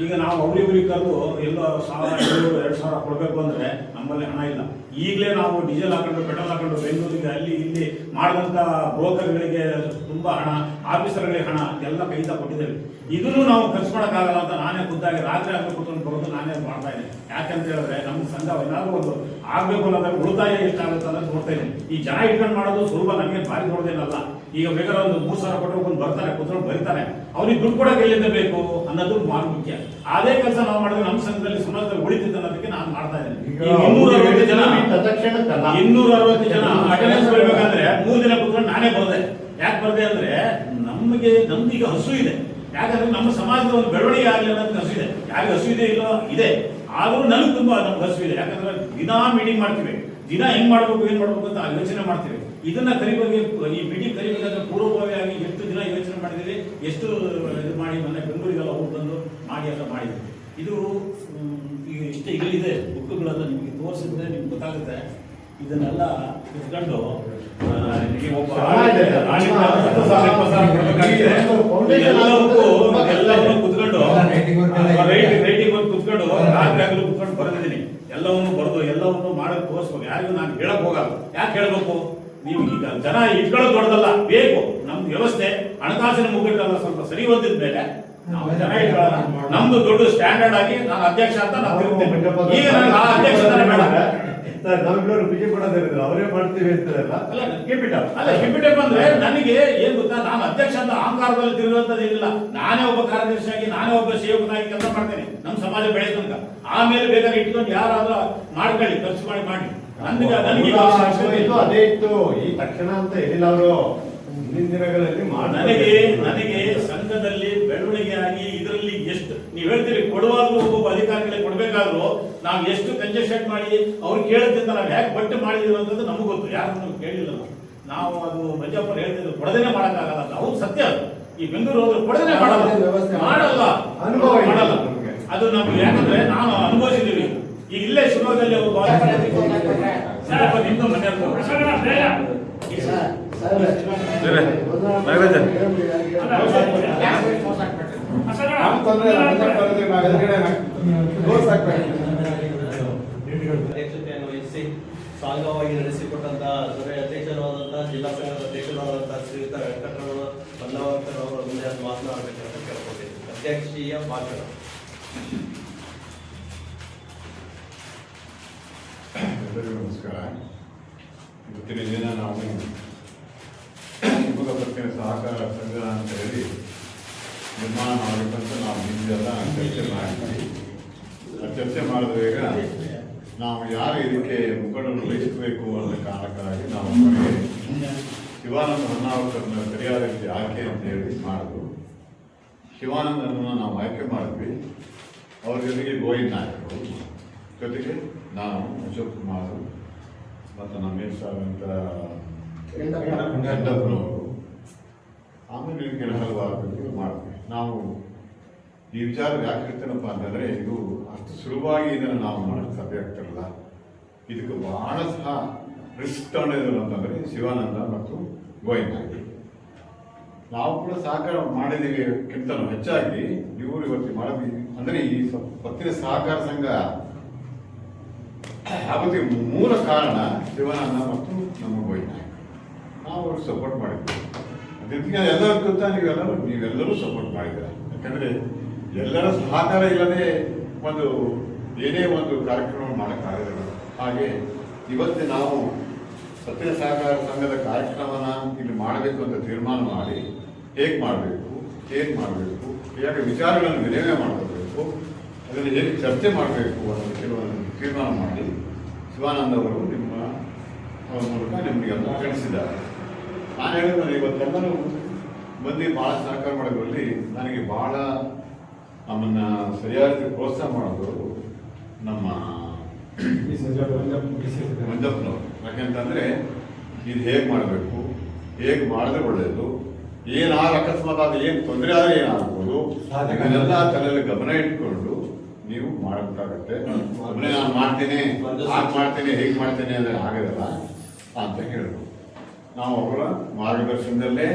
ಈಗ ನಾವು ಅವ್ರಿವ್ರಿಗೆ ಕರೆದು ಎಲ್ಲೋ 1,000-2,000 ಕೊಡಬೇಕು ಅಂದರೆ ನಮ್ಮಲ್ಲಿ ಹಣ ಇಲ್ಲ. ಈಗಲೇ ನಾವು ಡೀಸೆಲ್ ಹಾಕೊಂಡು ಪೆಟ್ರೋಲ್ ಹಾಕೊಂಡು ಬೆಂಗಳೂರಿಗೆ ಅಲ್ಲಿ ಇಲ್ಲಿ ಮಾಡಿದಂಥ ಬ್ರೋಕರ್ಗಳಿಗೆ ತುಂಬ ಹಣ, ಆಫೀಸರ್ಗಳಿಗೆ ಹಣ ಎಲ್ಲ ಕೈಯಿಂದ ಕೊಟ್ಟಿದ್ದೇವೆ. ಇದನ್ನು ನಾವು ಖರ್ಚು ಮಾಡೋಕ್ಕಾಗಲ್ಲ ಅಂತ ನಾನೇ ಖುದ್ದಾಗಿ ರಾತ್ರಿ ಆಗಲಿ ಕೂತ್ಕೊಂಡು ಬರೋದು ನಾನೇ ಮಾಡ್ತಾ ಇದ್ದೇನೆ. ಯಾಕಂತ ಹೇಳಿದ್ರೆ ನಮ್ಮ ಸಂಘ ಏನಾದರೂ ಒಂದು ಆಗಬೇಕು ಅನ್ನೋದಾಗ ಉಳಿತಾಯ ಎಷ್ಟಾಗುತ್ತೆ ಅನ್ನೋದು ನೋಡ್ತಾ ಇದ್ದೀನಿ. ಈ ಜನ ಇಟ್ಕೊಂಡು ಮಾಡೋದು ಸುಲಭ, ನನಗೆ ಭಾರಿ ನೋಡೋದೇನಲ್ಲ. ಈಗ ಬೇಕಾದ್ರೆ ಒಂದು 3,000 ಕೊಟ್ಟರೆ ಒಂದು ಬರ್ತಾನೆ, ಕೂತ್ಕೊಂಡು ಬರೀತಾನೆ, ಅವ್ರಿಗೆ ದುಡ್ಡು ಕೊಡೋಕೆ ಎಲ್ಲಿಂದ ಬೇಕು ಅನ್ನೋದು ಭಾಳ ಮುಖ್ಯ. ಅದೇ ಕೆಲಸ ನಾವು ಮಾಡಿದ್ರೆ ನಮ್ಮ ಸಂಘದಲ್ಲಿ ಸಮಾಜದಲ್ಲಿ ಉಳಿತಿತ್ತು ಅನ್ನೋದಕ್ಕೆ ನಾನು ಮಾಡ್ತಾ ಇದ್ದೇನೆ. 260 ಜನ ಅಟೆಂಡೆನ್ಸ್ ಬರಬೇಕಂದ್ರೆ 3 ದಿನ ಕೂತ್ಕೊಂಡು ನಾನೇ ಬರದೆ. ಯಾಕೆ ಬರದೆ ಅಂದ್ರೆ ನಮ್ದೀಗ ಹಸು ಇದೆ. ಯಾಕಂದ್ರೆ ನಮ್ಮ ಸಮಾಜದ ಒಂದು ಬೆಳವಣಿಗೆ ಆಗಲಿ ಅನ್ನೋದು ಹಸು ಇದೆ. ಯಾರಿಗೆ ಹಸು ಇದೆ ಇಲ್ಲೋ ಇದೆ, ಆದರೂ ನನಗೆ ತುಂಬಾ ನಮ್ಗೆ ಹಸು ಇದೆ. ಯಾಕಂದ್ರೆ ದಿನಾ ಮೀಟಿಂಗ್ ಮಾಡ್ತೀವಿ, ದಿನ ಹೆಂಗ್ ಮಾಡ್ಬೇಕು ಏನ್ ಮಾಡ್ಬೇಕು ಅಂತ ಯೋಚನೆ ಮಾಡ್ತೀವಿ. ಇದನ್ನ ಕರಿಬೇಕು, ಈ ಮೀಟಿಂಗ್ ಕರಿಬೇಕಾದ್ರೆ ಪೂರ್ವಭಾವಿಯಾಗಿ ಎಷ್ಟು ದಿನ ಯೋಚನೆ ಮಾಡಿದ್ದೀವಿ, ಎಷ್ಟು ಇದು ಮಾಡಿ ಮೊನ್ನೆ ಬೆಂಗಳೂರಿಗೆಲ್ಲ ಹೋಗಿ ಬಂದು ಮಾಡಿ ಎಲ್ಲ ಮಾಡಿದ್ವಿ. ಇದು ಈಗ ಇಷ್ಟೇ ಇಲ್ಲಿದೆ ಬುಕ್ಗಳೆಲ್ಲ ನಿಮಗೆ ತೋರಿಸಿದ್ರೆ ನಿಮ್ಗೆ ಗೊತ್ತಾಗುತ್ತೆ. ಇದನ್ನೆಲ್ಲ ಇಟ್ಕೊಂಡು ಎಲ್ಲವನ್ನೂ ಕುತ್ಕೊಂಡು ರೈಟಿಂಗ್ ಒಂದು ಕುತ್ಕೊಂಡು ರಾತ್ರಿ ಆಗಲು ಕುತ್ಕೊಂಡು ಬರೆದಿದ್ದೀನಿ. ಎಲ್ಲವನ್ನು ಬರೆದು ಎಲ್ಲವನ್ನು ಮಾಡೋದು ತೋರಿಸ್ಬೇಕು. ಯಾರಿಗೂ ನಾನು ಹೇಳಕ್ ಹೋಗಲ್ಲ. ಯಾಕೆ ಹೇಳ್ಬೇಕು? ನೀವು ಈಗ ಜನ ಇಟ್ಕೊಳ್ಳೋದು ದೊಡ್ಡದಲ್ಲ, ಬೇಕು ನಮ್ದು ವ್ಯವಸ್ಥೆ ಹಣಕಾಸಿನ ಮುಗ್ಗಟ್ಟಲ್ಲ ಸ್ವಲ್ಪ ಸರಿ ಹೊಂದಿದ ಮೇಲೆ ನಾವು ಜನ ಇಟ್ಕೊಳ್ಳೋಣ. ನಮ್ದು ದೊಡ್ಡ ಸ್ಟ್ಯಾಂಡರ್ಡ್ ಆಗಿ ನಾನು ಅಧ್ಯಕ್ಷ ಅಂತ ನಾನು ತಿರುಗ್ತೇನೆ. ಈಗ ನನಗೆ ಆ ಅಧ್ಯಕ್ಷತಾನೆ ಬೇಡ. ನಾವಿಬ್ಬರು ಬಿಜೆ ಪಡೋದಿಲ್ಲ, ಅವರೇ ಮಾಡ್ತೀವಿ ಅಂತಾರಲ್ಲ. ಅಲ್ಲ ಕೆಪಿಟಪ್ ಅಂದ್ರೆ ನನಗೆ ಏನ್ ಗೊತ್ತಾ, ನಾನು ಅಧ್ಯಕ್ಷ ಅಂತ ಅಹಂಕಾರದಲ್ಲಿ ತಿರುಗುವಂತದ್ದೇನಿಲ್ಲ. ನಾನೇ ಒಬ್ಬ ಕಾರ್ಯದರ್ಶಿಯಾಗಿ, ನಾನೇ ಒಬ್ಬ ಸೇವಕನಾಗಿ ಕೆಲಸ ಮಾಡ್ತೇನೆ ನಮ್ಮ ಸಮಾಜ ಬೆಳೆದ ತನಕ. ಆಮೇಲೆ ಬೇಕಾದ್ರೆ ಇಟ್ಕೊಂಡು ಯಾರಾದ್ರೂ ಮಾಡ್ಕೊಳ್ಳಿ, ಖರ್ಚು ಮಾಡಿ ನನಗೆ ಅದೇ ಇತ್ತು. ಈ ತಕ್ಷಣ ಅಂತ ಹೇಳಿಲ್ಲ ಅವರು. ಮುಂದಿನ ದಿನಗಳಲ್ಲಿ ನನಗೆ ಸಂಘದಲ್ಲಿ ಬೆಳವಣಿಗೆ ಆಗಿ ಇದರಲ್ಲಿ ಎಷ್ಟು ನೀವು ಹೇಳ್ತೀರಿ ಕೊಡುವಾಗಲೂ ಒಬ್ಬೊಬ್ಬ ಅಧಿಕಾರಿಗಳಿಗೆ ಕೊಡ್ಬೇಕಾದ್ರೂ ನಾವು ಎಷ್ಟು ಕಂಜೆಸ್ಟೆಡ್ ಮಾಡಿ ಅವ್ರು ಕೇಳುತ್ತಿದ್ದ ನಾವು ಯಾಕೆ ಬಟ್ಟೆ ಮಾಡಿದೀವಿ ಅನ್ನೋದು ನಮಗೂ ಗೊತ್ತು. ಯಾರು ನಮ್ಗೆ ಕೇಳಿಲ್ಲ. ನಾವು ಅದು ಮಂಜಪ್ಪ ಹೇಳ್ತಿದ್ರು ಕೊಡದೇನೆ ಮಾಡಕ್ಕಾಗಲ್ಲ ಅಂತ. ಅವ್ರು ಸತ್ಯ. ಅದು ಈ ಬೆಂಗಳೂರು ಹೋದ್ರೆ ಕೊಡದೇನೆ ಮಾಡಲ್ಲ ಅನುಭವ ಮಾಡಲ್ಲ. ಅದು ನಮ್ಗೆ ಯಾಕಂದ್ರೆ ನಾನು ಅನುಭವಿಸಿದೀವಿ. ಈಗ ಇಲ್ಲೇ ಶಿವಮೊಗ್ಗದಲ್ಲಿ ಒಬ್ಬ ನಿಂದು ಮನೆ ಅಧ್ಯಕ್ಷತೆಯನ್ನು ವಹಿಸಿ ಸಾಂಗವಾಗಿ ನಡೆಸಿಕೊಟ್ಟಂತಹ ಸಭೆಯ ಅಧ್ಯಕ್ಷರಾದಂತಹ ಜಿಲ್ಲಾ ಸಂಘದ ಅಧ್ಯಕ್ಷರಾದಂತಹ ಶ್ರೀಯುತ ವೆಂಕಟರಮಣ ಬನ್ನವರ್ಕರ್ ಅವರ ಮುಂದೆ ಮಾತನಾಡಬೇಕಂತ ಕೇಳ್ಕೊಳ್ತೀನಿ. ಅಧ್ಯಕ್ಷೀಯ ಭಾಷಣ. ಎಲ್ಲರಿಗೂ ನಮಸ್ಕಾರ. ಇವತ್ತಿನ ದಿನ ನಾವು ಶಿವಮೊಗ್ಗ ಪತ್ತಿನ ಸಹಕಾರ ಸಂಘ ಅಂತ ಹೇಳಿ ನಿರ್ಮಾಣ ಮಾಡಬೇಕಂತ ನಾವು ಹಿಂದೆಲ್ಲ ಚರ್ಚೆ ಮಾಡಿದ್ವಿ. ಆ ಚರ್ಚೆ ಮಾಡಿದ ಬೇಗ ನಾವು ಯಾರು ಇದಕ್ಕೆ ಮುಖಂಡರು ವಹಿಸಬೇಕು ಅನ್ನೋ ಕಾರಣಕ್ಕಾಗಿ ನಾವು ಶಿವಾನಂದ ಹೊನ್ನಾವರ್ಕರ್ನ ಸರಿಯಾದ ರೀತಿ ಆಯ್ಕೆ ಅಂತ ಹೇಳಿ ಮಾಡಿದ್ರು. ಶಿವಾನಂದರನ್ನು ನಾವು ಆಯ್ಕೆ ಮಾಡಿದ್ವಿ. ಅವ್ರ ಜೊತೆಗೆ ಗೋವಿಂದ ನಾಯಕರು, ಜೊತೆಗೆ ನಾನು ಅಶೋಕ್ ಕುಮಾರ್ ಮತ್ತು ನಮ್ಮ ಮೇಲ್ಸಾದಂಥ ಗಂಡಪ್ಪನವರು, ಆಮೇಲೆ ಕೆಲ ಹಲವಾರು ಮಾಡ್ತೀವಿ. ನಾವು ಈ ವಿಚಾರ ಯಾಕೆ ಹೇಳ್ತೇನಪ್ಪ ಅಂತಂದರೆ, ಇದು ಅಷ್ಟು ಸುಲಭವಾಗಿ ಇದನ್ನು ನಾವು ಮಾಡೋಕ್ಕೆ ಸಾಧ್ಯ ಆಗ್ತಿರಲ್ಲ. ಇದಕ್ಕೆ ಬಹಳ ಸಹ ರಿಸ್ಕ್ ತಗೊಂಡಿದ್ರು ಅಂತಂದರೆ ಶಿವಾನಂದ ಮತ್ತು ಗೋವಿಂದ. ನಾವು ಕೂಡ ಸಹಕಾರ ಮಾಡಿದೀವಿಕ್ಕಿಂತ ಹೆಚ್ಚಾಗಿ ಇವರು ಇವತ್ತು ಮಾಡಿದ್ವಿ. ಅಂದರೆ ಈ ಪತ್ತಿನ ಸಹಕಾರ ಸಂಘ ಆಗೋದಕ್ಕೆ ಮೂಲ ಕಾರಣ ಶಿವಾನಂದ ಮತ್ತು ನಮ್ಮ ಗೋವಿಂದ. ನಾವು ಅವ್ರಿಗೆ ಸಪೋರ್ಟ್ ಮಾಡಿದ್ವಿ. ಅದಕ್ಕೆ ಎಲ್ಲರಿಗೂ ಗೊತ್ತಾ, ನೀವೆಲ್ಲರೂ ಸಪೋರ್ಟ್ ಮಾಡಿದ್ದೀರ. ಯಾಕಂದರೆ ಎಲ್ಲರ ಸಹಕಾರ ಇಲ್ಲದೆ ಏನೇ ಒಂದು ಕಾರ್ಯಕ್ರಮ ಮಾಡೋಕ್ಕಾಗಲ್ಲ. ಹಾಗೆ ಇವತ್ತು ನಾವು ಪತ್ತಿನ ಸಹಕಾರ ಸಂಘದ ಕಾರ್ಯಕ್ರಮನ ಇಲ್ಲಿ ಮಾಡಬೇಕು ಅಂತ ತೀರ್ಮಾನ ಮಾಡಿ ಹೇಗೆ ಮಾಡಬೇಕು, ಏನು ಮಾಡಬೇಕು, ಹೇಗೆ ವಿಚಾರಗಳನ್ನು ವಿನಿಮಯ ಮಾಡಬೇಕು, ಅದನ್ನು ಹೇಗೆ ಚರ್ಚೆ ಮಾಡಬೇಕು ಅನ್ನೋದು ಕೆಲವೊಂದು ತೀರ್ಮಾನ ಮಾಡಿ ಶಿವಾನಂದ ಅವರು ನಿಮ್ಮ ಮೂಲಕ ನಿಮಗೆಲ್ಲ ತಿಳಿಸಿದ್ದಾರೆ. ನಾನು ಹೇಳಿದ್ರೆ ಇವತ್ತೆಲ್ಲರೂ ಬಂದು ಭಾಳ ಸಹಕಾರ ಮಾಡೋದ್ರಲ್ಲಿ ನನಗೆ ಭಾಳ ನಮ್ಮನ್ನು ಸರಿಯಾದ ಪ್ರೋತ್ಸಾಹ ಮಾಡೋದು ನಮ್ಮ ಮಂಜಪ್ಪನವರು. ಯಾಕೆಂತಂದರೆ ಇದು ಹೇಗೆ ಮಾಡಬೇಕು, ಹೇಗೆ ಮಾಡಿದ್ರೆ ಒಳ್ಳೆಯದು, ಏನಾದ್ರು ಅಕಸ್ಮಾತ್ ಅದು ಏನು ತೊಂದರೆ ಆದರೆ ಏನಾಗ್ಬೋದು, ಅದನ್ನೆಲ್ಲ ತಲೆಯಲ್ಲಿ ಗಮನ ಇಟ್ಕೊಂಡು ನೀವು ಮಾಡಬೇಕಾಗತ್ತೆ. ಒಬ್ಬನೇ ನಾನು ಮಾಡ್ತೀನಿ, ಹಾಗೆ ಮಾಡ್ತೀನಿ, ಹೇಗೆ ಮಾಡ್ತೀನಿ ಅಂದರೆ ಆಗೋದಲ್ಲ ಅಂತ ಹೇಳಿದ್ರು. ನಾವು ಅವರ ಮಾರ್ಗದರ್ಶನದಲ್ಲೇ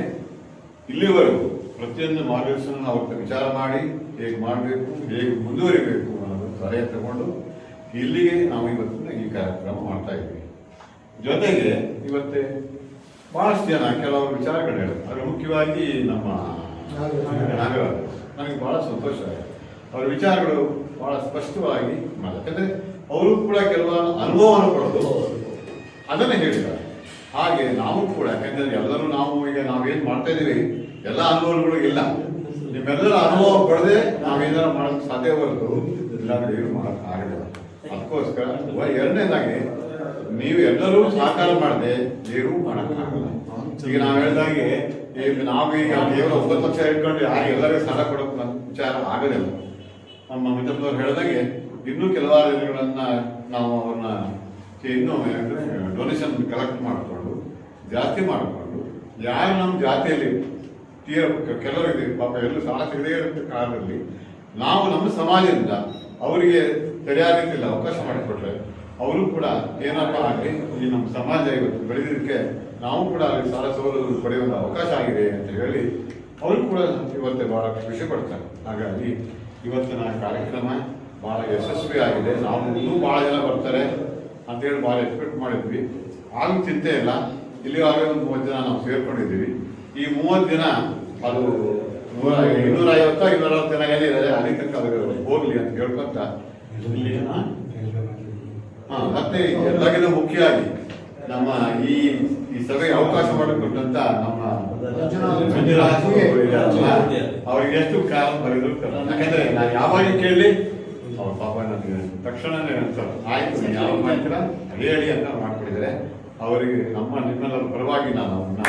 ಇಲ್ಲಿವರೆಗೂ ಪ್ರತಿಯೊಂದು ಮಾರ್ಗದರ್ಶನ ಅವ್ರ ವಿಚಾರ ಮಾಡಿ ಹೇಗೆ ಮಾಡಬೇಕು, ಹೇಗೆ ಮುಂದುವರಿಬೇಕು ಅನ್ನೋದು ಸಲಹೆ ತಗೊಂಡು ಇಲ್ಲಿಗೆ ನಾವು ಇವತ್ತಿನ ಈ ಕಾರ್ಯಕ್ರಮ ಮಾಡ್ತಾ ಇದ್ವಿ. ಜೊತೆಗೆ ಇವತ್ತೇ ಭಾಳಷ್ಟು ಜನ ಕೆಲವರು ವಿಚಾರಗಳು ಹೇಳಿದ್ರು. ಅದು ಮುಖ್ಯವಾಗಿ ನಮ್ಮ ನಾಗರಾಜ್, ನನಗೆ ಭಾಳ ಸಂತೋಷ ಆಯಿತು. ಅವರ ವಿಚಾರಗಳು ಭಾಳ ಸ್ಪಷ್ಟವಾಗಿ ಯಾಕಂದರೆ ಅವರು ಕೂಡ ಕೆಲವು ಅನುಭವವನ್ನು ಕೊಡೋದು ಅದನ್ನೇ ಹೇಳಿದ್ದಾರೆ. ಹಾಗೆ ನಾವು ಕೂಡ, ಯಾಕಂದರೆ ಎಲ್ಲರೂ ಈಗ ನಾವೇನು ಮಾಡ್ತಾ ಇದ್ದೀವಿ ಎಲ್ಲ ಅನುಭವಗಳು ಇಲ್ಲ. ನಿಮ್ಮೆಲ್ಲರ ಅನುಭವ ಪಡೆದೇ ನಾವೇನಾರು ಮಾಡೋಕ್ಕೆ ಸಾಧ್ಯ ಹೊರತು ಇಲ್ಲಾಂದ್ರೆ ಏನು ಮಾಡೋಕ್ಕೆ ಆಗಲ್ಲ. ಅದಕ್ಕೋಸ್ಕರ ಎರಡನೇದಾಗಿ ನೀವು ಎಲ್ಲರೂ ಸಹಕಾರ ಮಾಡದೆ ಏನೂ ಮಾಡೋಕ್ಕಾಗಲ್ಲ. ಈಗ ನಾವು ಹೇಳಿದಾಗೆ ಈಗ ನಾವೀಗ ಕೇವಲ 9 ಲಕ್ಷ ಇಟ್ಕೊಂಡು ಯಾರು ಎಲ್ಲರಿಗೂ ಸಾಲ ಕೊಡೋಕೆ ವಿಚಾರ ಆಗೋದಿಲ್ಲ. ನಮ್ಮ ಮಿತ್ರದವ್ರು ಹೇಳಿದಾಗೆ ಇನ್ನೂ ಕೆಲವಾರು ದಿನಗಳನ್ನ ನಾವು ಅವ್ರನ್ನ ಇನ್ನೂ ಡೊನೇಷನ್ ಕಲೆಕ್ಟ್ ಮಾಡಿಕೊಂಡು ಜಾಸ್ತಿ ಮಾಡಿಕೊಂಡು ಯಾರು ನಮ್ಮ ಜಾತಿಯಲ್ಲಿ ಕೆಲವರಿಗೆ ಪಾಪ ಎಲ್ಲೂ ಸಾಲ ಸಿಗದೇ ಇರೋ ಕಾಲದಲ್ಲಿ ನಾವು ನಮ್ಮ ಸಮಾಜದಿಂದ ಅವರಿಗೆ ಸರಿಯಾದ ರೀತಿಯಲ್ಲಿ ಅವಕಾಶ ಮಾಡಿಕೊಟ್ರೆ ಅವರು ಕೂಡ ಏನಪ್ಪ ಆಗಲಿ ಈ ನಮ್ಮ ಸಮಾಜ ಇವತ್ತು ಬೆಳೆದಿದ್ದಕ್ಕೆ ನಾವು ಕೂಡ ಅಲ್ಲಿ ಸಾಲ ಸೌಲಭ್ಯ ಪಡೆಯುವ ಅವಕಾಶ ಆಗಿದೆ ಅಂತ ಹೇಳಿ ಅವರು ಕೂಡ ಇವತ್ತು ಬಹಳ ಖುಷಿ ಪಡ್ತಾರೆ. ಹಾಗಾಗಿ ಇವತ್ತಿನ ಕಾರ್ಯಕ್ರಮ ಬಹಳ ಯಶಸ್ವಿ ಆಗಿದೆ. ನಾವು ಇನ್ನೂ ಬಹಳ ಜನ ಬರ್ತಾರೆ ಅಂತೇಳಿ ಬಹಳ ಎಕ್ಸ್ಪೆಕ್ಟ್ ಮಾಡಿದ್ವಿ. ಆಗು ಚಿಂತೆ ಇಲ್ಲ, ಇಲ್ಲಿವರೆಗೆ ಒಂದು 30 ಜನ ನಾವು ಸೇರ್ಕೊಂಡಿದ್ದೀವಿ. ಈ 30 ದಿನ ಅದು 250 260 ಜನ ಏನಿದ್ದಾರೆ ಅಲ್ಲಿ ತನಕ ಅದು ಹೋಗ್ಲಿ ಅಂತ ಹೇಳ್ಕೊಂತ ಮತ್ತೆ ಎಲ್ಲರಿಗಿಂತ ಮುಖ್ಯವಾಗಿ ನಮ್ಮ ಈ ಸಭೆಗೆ ಅವಕಾಶ ಮಾಡಿಕೊಟ್ಟಂತ ನಮ್ಮ ಮಂಜುನಾಥ್ ಅವ್ರಿಗೆ ಎಷ್ಟು ಕಾಲ ಬರೆದು ಯಾಕಂದ್ರೆ ನಾನು ಯಾವಾಗ ಕೇಳಿ ಅವ್ರ ಪಾಪ ನನಗೆ ತಕ್ಷಣನೇ ಆಯ್ತು ಯಾವಾಗ ಮಾಡ್ತೀರಾ ಅದೇ ಹೇಳಿ ಅಂತ ಮಾಡ್ಕೊಂಡಿದ್ದಾರೆ. ಅವರಿಗೆ ನಿಮ್ಮೆಲ್ಲರ ಪರವಾಗಿ ನಾನು ಅವ್ರನ್ನ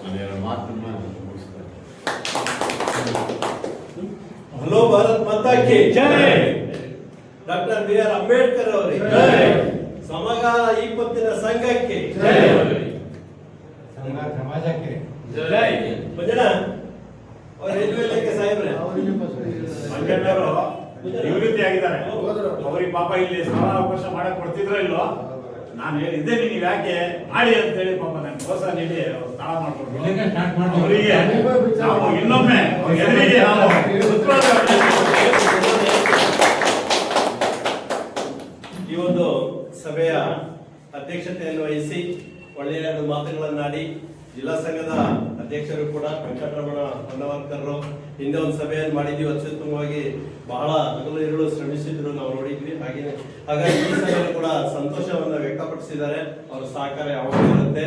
ನಾನು ಮಾತನ್ನ ಮುಗಿಸ್ತೇನೆ. ಹಲೋ ಭಾರತ್ ಮಾತಾ ಕಿ ಜೈ. ಡಾಕ್ಟರ್ ಬಿ ಆರ್ ಅಂಬೇಡ್ಕರ್ ಅವರಿಗೆ ಜೈ. ಸಮಗಾರ ಈ ಪತ್ತಿನ ಸಂಘಕ್ಕೆ ಜೈ. ಸಮಾಜಕ್ಕೆ ಜೈ. ಮಂಜಣ್ಣ ಅವ್ರ ರೈಲ್ವೆ ಇಲಾಖೆ ಸಾಹೇಬ್ರೆ ಮಂಜಣ್ಣವರು ನಿವೃತ್ತಿ ಆಗಿದ್ದಾರೆ. ಅವ್ರಿಗೆ ಪಾಪ ಇಲ್ಲಿ ಸಾಲ ಅವಕಾಶ ಮಾಡಕ್ ಕೊಡ್ತಿದ್ರೋ ಇಲ್ವೋ, ನಾನು ಹೇಳಿದ್ದೆ ನೀವು ಯಾಕೆ ಮಾಡಿ ಅಂತ ಹೇಳಿ ಪಾಪ ನಾನು ಪ್ರೋತ್ಸಾಹ ನೀಡಿ ಸ್ಥಳ ಮಾಡ್ಕೊಂಡು ಅವರಿಗೆ ನಾವು ಇನ್ನೊಮ್ಮೆ ಎದುರಿಗೆ ನಾವು ಈ ಒಂದು ಸಭೆಯ ಅಧ್ಯಕ್ಷತೆಯನ್ನು ವಹಿಸಿ ಒಳ್ಳೆಯ ಮಾತುಗಳನ್ನಾಡಿ ಜಿಲ್ಲಾ ಸಂಘದ ಅಧ್ಯಕ್ಷರು ಕೂಡ ವೆಂಕಟರಮಣ ಹೊನ್ನವರ್ಕರ್ ಹಿಂದೆ ಒಂದು ಸಭೆಯನ್ನು ಮಾಡಿದ್ವಿ. ಅತ್ಯುತ್ತಮವಾಗಿ ಬಹಳ ಹಗಲು ಇರುಳು ಶ್ರಮಿಸಿದ್ರು, ನಾವು ನೋಡಿದ್ವಿ. ಹಾಗಾಗಿ ಈ ಸಭೆಯಲ್ಲೂ ಕೂಡ ಸಂತೋಷವನ್ನ ವ್ಯಕ್ತಪಡಿಸಿದ್ದಾರೆ. ಅವರ ಸಹಕಾರ ಯಾವಾಗ ಇರುತ್ತೆ.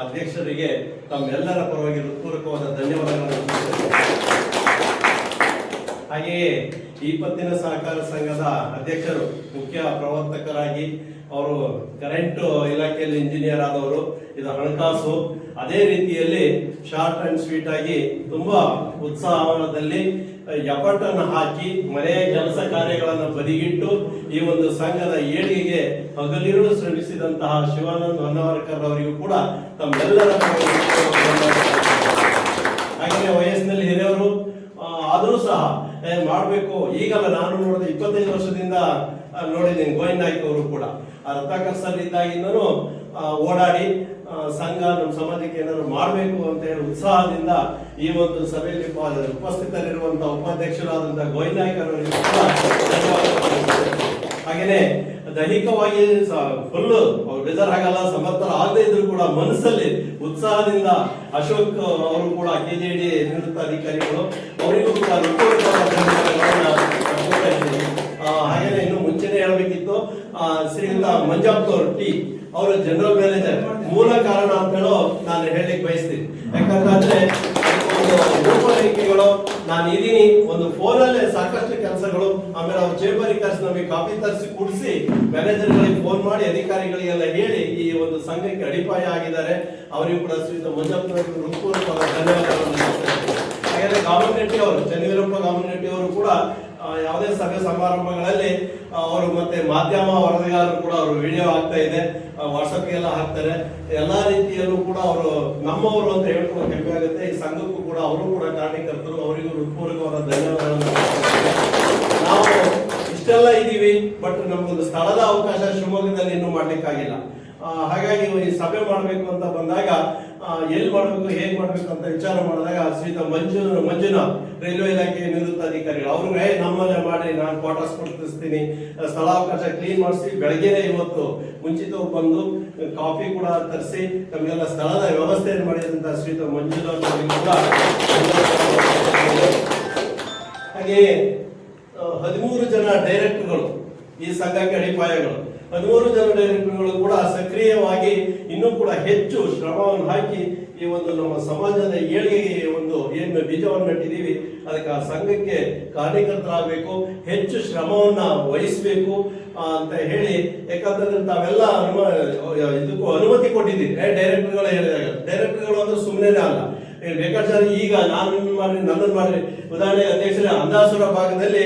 ಅಧ್ಯಕ್ಷರಿಗೆ ತಮ್ಮೆಲ್ಲರ ಪರವಾಗಿ ಹೃತ್ಪೂರ್ವಕವಾದ ಧನ್ಯವಾದಗಳನ್ನು. ಹಾಗೆಯೇ ಈ ಪತ್ತಿನ ಸಹಕಾರ ಸಂಘದ ಅಧ್ಯಕ್ಷರು ಮುಖ್ಯ ಪ್ರವರ್ತಕರಾಗಿ ಅವರು ಕರೆಂಟ್ ಇಲಾಖೆಯಲ್ಲಿ ಇಂಜಿನಿಯರ್ ಆದವರು, ಇದು ಹಣಕಾಸು. ಅದೇ ರೀತಿಯಲ್ಲಿ ಶಾರ್ಟ್ ಅಂಡ್ ಸ್ವೀಟ್ ಆಗಿ ತುಂಬಾ ಉತ್ಸಾಹದಲ್ಲಿ ಎಫರ್ಟ್ ಅನ್ನು ಹಾಕಿ ಮನೆಯ ಕೆಲಸ ಕಾರ್ಯಗಳನ್ನು ಬದಿಗಿಟ್ಟು ಈ ಒಂದು ಸಂಘದ ಏಳಿಗೆಗೆ ಹಗಲಿರುಳು ಶ್ರಮಿಸಿದಂತಹ ಶಿವಾನಂದ್ ಹೊನ್ನವರ್ಕರ್ ಅವರಿಗೂ ಕೂಡ ತಮ್ಮೆಲ್ಲರ ಹಾಗೆಯೇ ವಯಸ್ಸಿನಲ್ಲಿ ಹಿರಿಯವರು ಆದರೂ ಸಹ ಮಾಡಬೇಕು. ಈಗಲ್ಲ, ನಾನು ನೋಡಿದ 25 ವರ್ಷದಿಂದ ನೋಡಿದ್ದೀನಿ. ಗೋವಿಂದ ನಾಯ್ಕ ಅವರು ಕೂಡ ರತ್ನಾಕರ್ಸಲ್ಲಿ ಇದ್ದಾಗಿಂದನೂ ಓಡಾಡಿ ಸಂಘ ನಮ್ಮ ಸಮಾಜಕ್ಕೆ ಏನಾದ್ರು ಮಾಡಬೇಕು ಅಂತ ಹೇಳಿ ಉತ್ಸಾಹದಿಂದ ಈ ಒಂದು ಸಭೆಯಲ್ಲಿ ಉಪಸ್ಥಿತರಿರುವಂತಹ ಉಪಾಧ್ಯಕ್ಷರಾದಂತಹ ಗೋವಿಂದ ನಾಯ್ಕ ಅವರಿಗೆ ಕೂಡ ಹಾಗೇನೆ ದೈಹಿಕವಾಗಿ ಫುಲ್ ಅವ್ರು ಬೇಜಾರಾಗಲ್ಲ, ಸಮರ್ಥರ ಆಗದೆ ಇದ್ರು ಕೂಡ ಮನಸ್ಸಲ್ಲಿ ಉತ್ಸಾಹದಿಂದ ಅಶೋಕ್ ಅವರು ಕೂಡ ಕೆಜೆಡಿ ನಿವೃತ್ತ ಅಧಿಕಾರಿಗಳು, ಅವರಿಗೂ ಕೂಡ ಹಾಗೇನೆ ಇನ್ನು ಮುಂಚೆನೆ ಹೇಳ್ಬೇಕಿತ್ತು. ಶ್ರೀಯುತ ಮಂಜಾಪ್ತವ್ರು ಟಿ ಅವರು ಜನರಲ್ ಮ್ಯಾನೇಜರ್, ಮೂಲ ಕಾರಣ ಅಂತ ಹೇಳೋ ನಾನು ಹೇಳಲಿಕ್ಕೆ ಬಯಸ್ತೀನಿ. ಯಾಕಂದ್ರೆ ರೂಪರೇಖೆಗಳು ನಾನು ಇದೀನಿ, ಒಂದು ಫೋನಲ್ಲೇ ಸಾಕಷ್ಟು ಕೆಲಸಗಳು. ಆಮೇಲೆ ಅವ್ರ ಚೇಂಬರಿಗೆ ಕರೆಸಿ ನಮಗೆ ಕಾಪಿ ತರಿಸಿ ಕುಡಿಸಿ ಮ್ಯಾನೇಜರ್ಗಳಿಗೆ ಫೋನ್ ಮಾಡಿ ಅಧಿಕಾರಿಗಳಿಗೆಲ್ಲ ಹೇಳಿ ಈ ಒಂದು ಸಂಘಕ್ಕೆ ಅಡಿಪಾಯ ಆಗಿದ್ದಾರೆ. ಅವರಿಗೂ ಕೂಡ ಶ್ರೀಯುತ ಮಂಜಪ್ಪನವರು ಹೃತ್ಪೂರ್ವಕವಾದ ಧನ್ಯವಾದಗಳನ್ನು. ಹಾಗೆ ಗಾಮನಟ್ಟಿ ಅವರು, ಚನ್ನವೀರಪ್ಪ ಗಾಮನಟ್ಟಿ ಅವರು ಕೂಡ ಯಾವುದೇ ಸಭೆ ಸಮಾರಂಭಗಳಲ್ಲಿ ಅವರು ಮತ್ತೆ ಮಾಧ್ಯಮ ವರದಿಗಾರರು ಕೂಡ ಅವರು ವಿಡಿಯೋ ಆಗ್ತಾ ಇದೆ, ವಾಟ್ಸಪ್ ಎಲ್ಲ ಹಾಕ್ತಾರೆ. ಎಲ್ಲಾ ರೀತಿಯಲ್ಲೂ ಕೂಡ ಅವರು ನಮ್ಮವರು ಅಂತ ಹೇಳ್ಕೊಂಡು ಹೆಮ್ಮೆ ಆಗುತ್ತೆ. ಈ ಸಂಘಕ್ಕೂ ಕೂಡ ಅವರು ಕೂಡ ಕಾರಣಕರ್ತರು, ಅವರಿಗೂ ಹೃತ್ಪೂರ್ವಕವಾದ ಧನ್ಯವಾದಗಳನ್ನು. ನಾವು ಇಷ್ಟೆಲ್ಲ ಇದೀವಿ, ಬಟ್ ನಮ್ಗೊಂದು ಸ್ಥಳದ ಅವಕಾಶ ಶಿವಮೊಗ್ಗದಲ್ಲಿ ಇನ್ನೂ ಮಾಡ್ಲಿಕ್ಕಾಗಿಲ್ಲ. ಹಾಗಾಗಿ ಈ ಸಭೆ ಮಾಡಬೇಕು ಅಂತ ಬಂದಾಗ ಎಲ್ಲಿ ಮಾಡಬೇಕು, ಹೇಗ್ ಮಾಡ್ಬೇಕು ಅಂತ ವಿಚಾರ ಮಾಡಿದಾಗ ಶ್ರೀಯುತ ಮಂಜುನಾಥ್ ರೈಲ್ವೆ ಇಲಾಖೆ ನಿವೃತ್ತ ಅಧಿಕಾರಿಗಳು ಅವ್ರಿಗೆ ನಮ್ಮಲ್ಲೇ ಮಾಡಿ ನಾನು ಕ್ವಾರ್ಟರ್ಸ್ ಕೊಡ್ತಿಸ್ತೀನಿ, ಸ್ಥಳಾವಕಾಶ ಕ್ಲೀನ್ ಮಾಡಿಸಿ, ಬೆಳಗ್ಗೆನೆ ಇವತ್ತು ಮುಂಚಿತವಾಗಿ ಬಂದು ಕಾಫಿ ಕೂಡ ತರಿಸಿ ನಮಗೆಲ್ಲ ಸ್ಥಳದ ವ್ಯವಸ್ಥೆಯನ್ನು ಮಾಡಿದಂತ ಶ್ರೀಯುತ ಮಂಜುನಾಥ್ ಅವರಿಗೆ ಕೂಡ. ಹಾಗೆಯೇ 13 ಜನ ಡೈರೆಕ್ಟರ್ಗಳು ಈ ಸಂಘಕ್ಕೆ ಅಡಿಪಾಯಗಳು. 13 ಜನ ಡೈರೆಕ್ಟರ್ಗಳು ಕೂಡ ಸಕ್ರಿಯವಾಗಿ ಇನ್ನೂ ಕೂಡ ಹೆಚ್ಚು ಶ್ರಮವನ್ನು ಹಾಕಿ ಈ ಒಂದು ನಮ್ಮ ಸಮಾಜದ ಏಳಿಗೆಗೆ ಒಂದು ಏನು ಬೀಜವನ್ನು ನಟ್ಟಿದೀವಿ ಅದಕ್ಕೆ ಆ ಸಂಘಕ್ಕೆ ಕಾರಣಕರ್ತರಾಗಬೇಕು, ಹೆಚ್ಚು ಶ್ರಮವನ್ನ ವಹಿಸಬೇಕು ಅಂತ ಹೇಳಿ. ಯಾಕಂತಂದ್ರೆ ತಾವೆಲ್ಲ ಇದಕ್ಕೂ ಅನುಮತಿ ಕೊಟ್ಟಿದ್ದೀವಿ. ಡೈರೆಕ್ಟರ್ಗಳು ಹೇಳಿದಾಗ ಡೈರೆಕ್ಟರ್ಗಳು ಅಂದ್ರೆ ಸುಮ್ಮನೆ ಅಲ್ಲ, ಬೇಕಾದ ಜನ ಈಗ ನಾನು ಮಾಡಿ ನನ್ನನ್ನು ಮಾಡಿ ಉದಾಹರಣೆ ಅಧ್ಯಕ್ಷರೇ ಅಂದಾಸುರ ಭಾಗದಲ್ಲಿ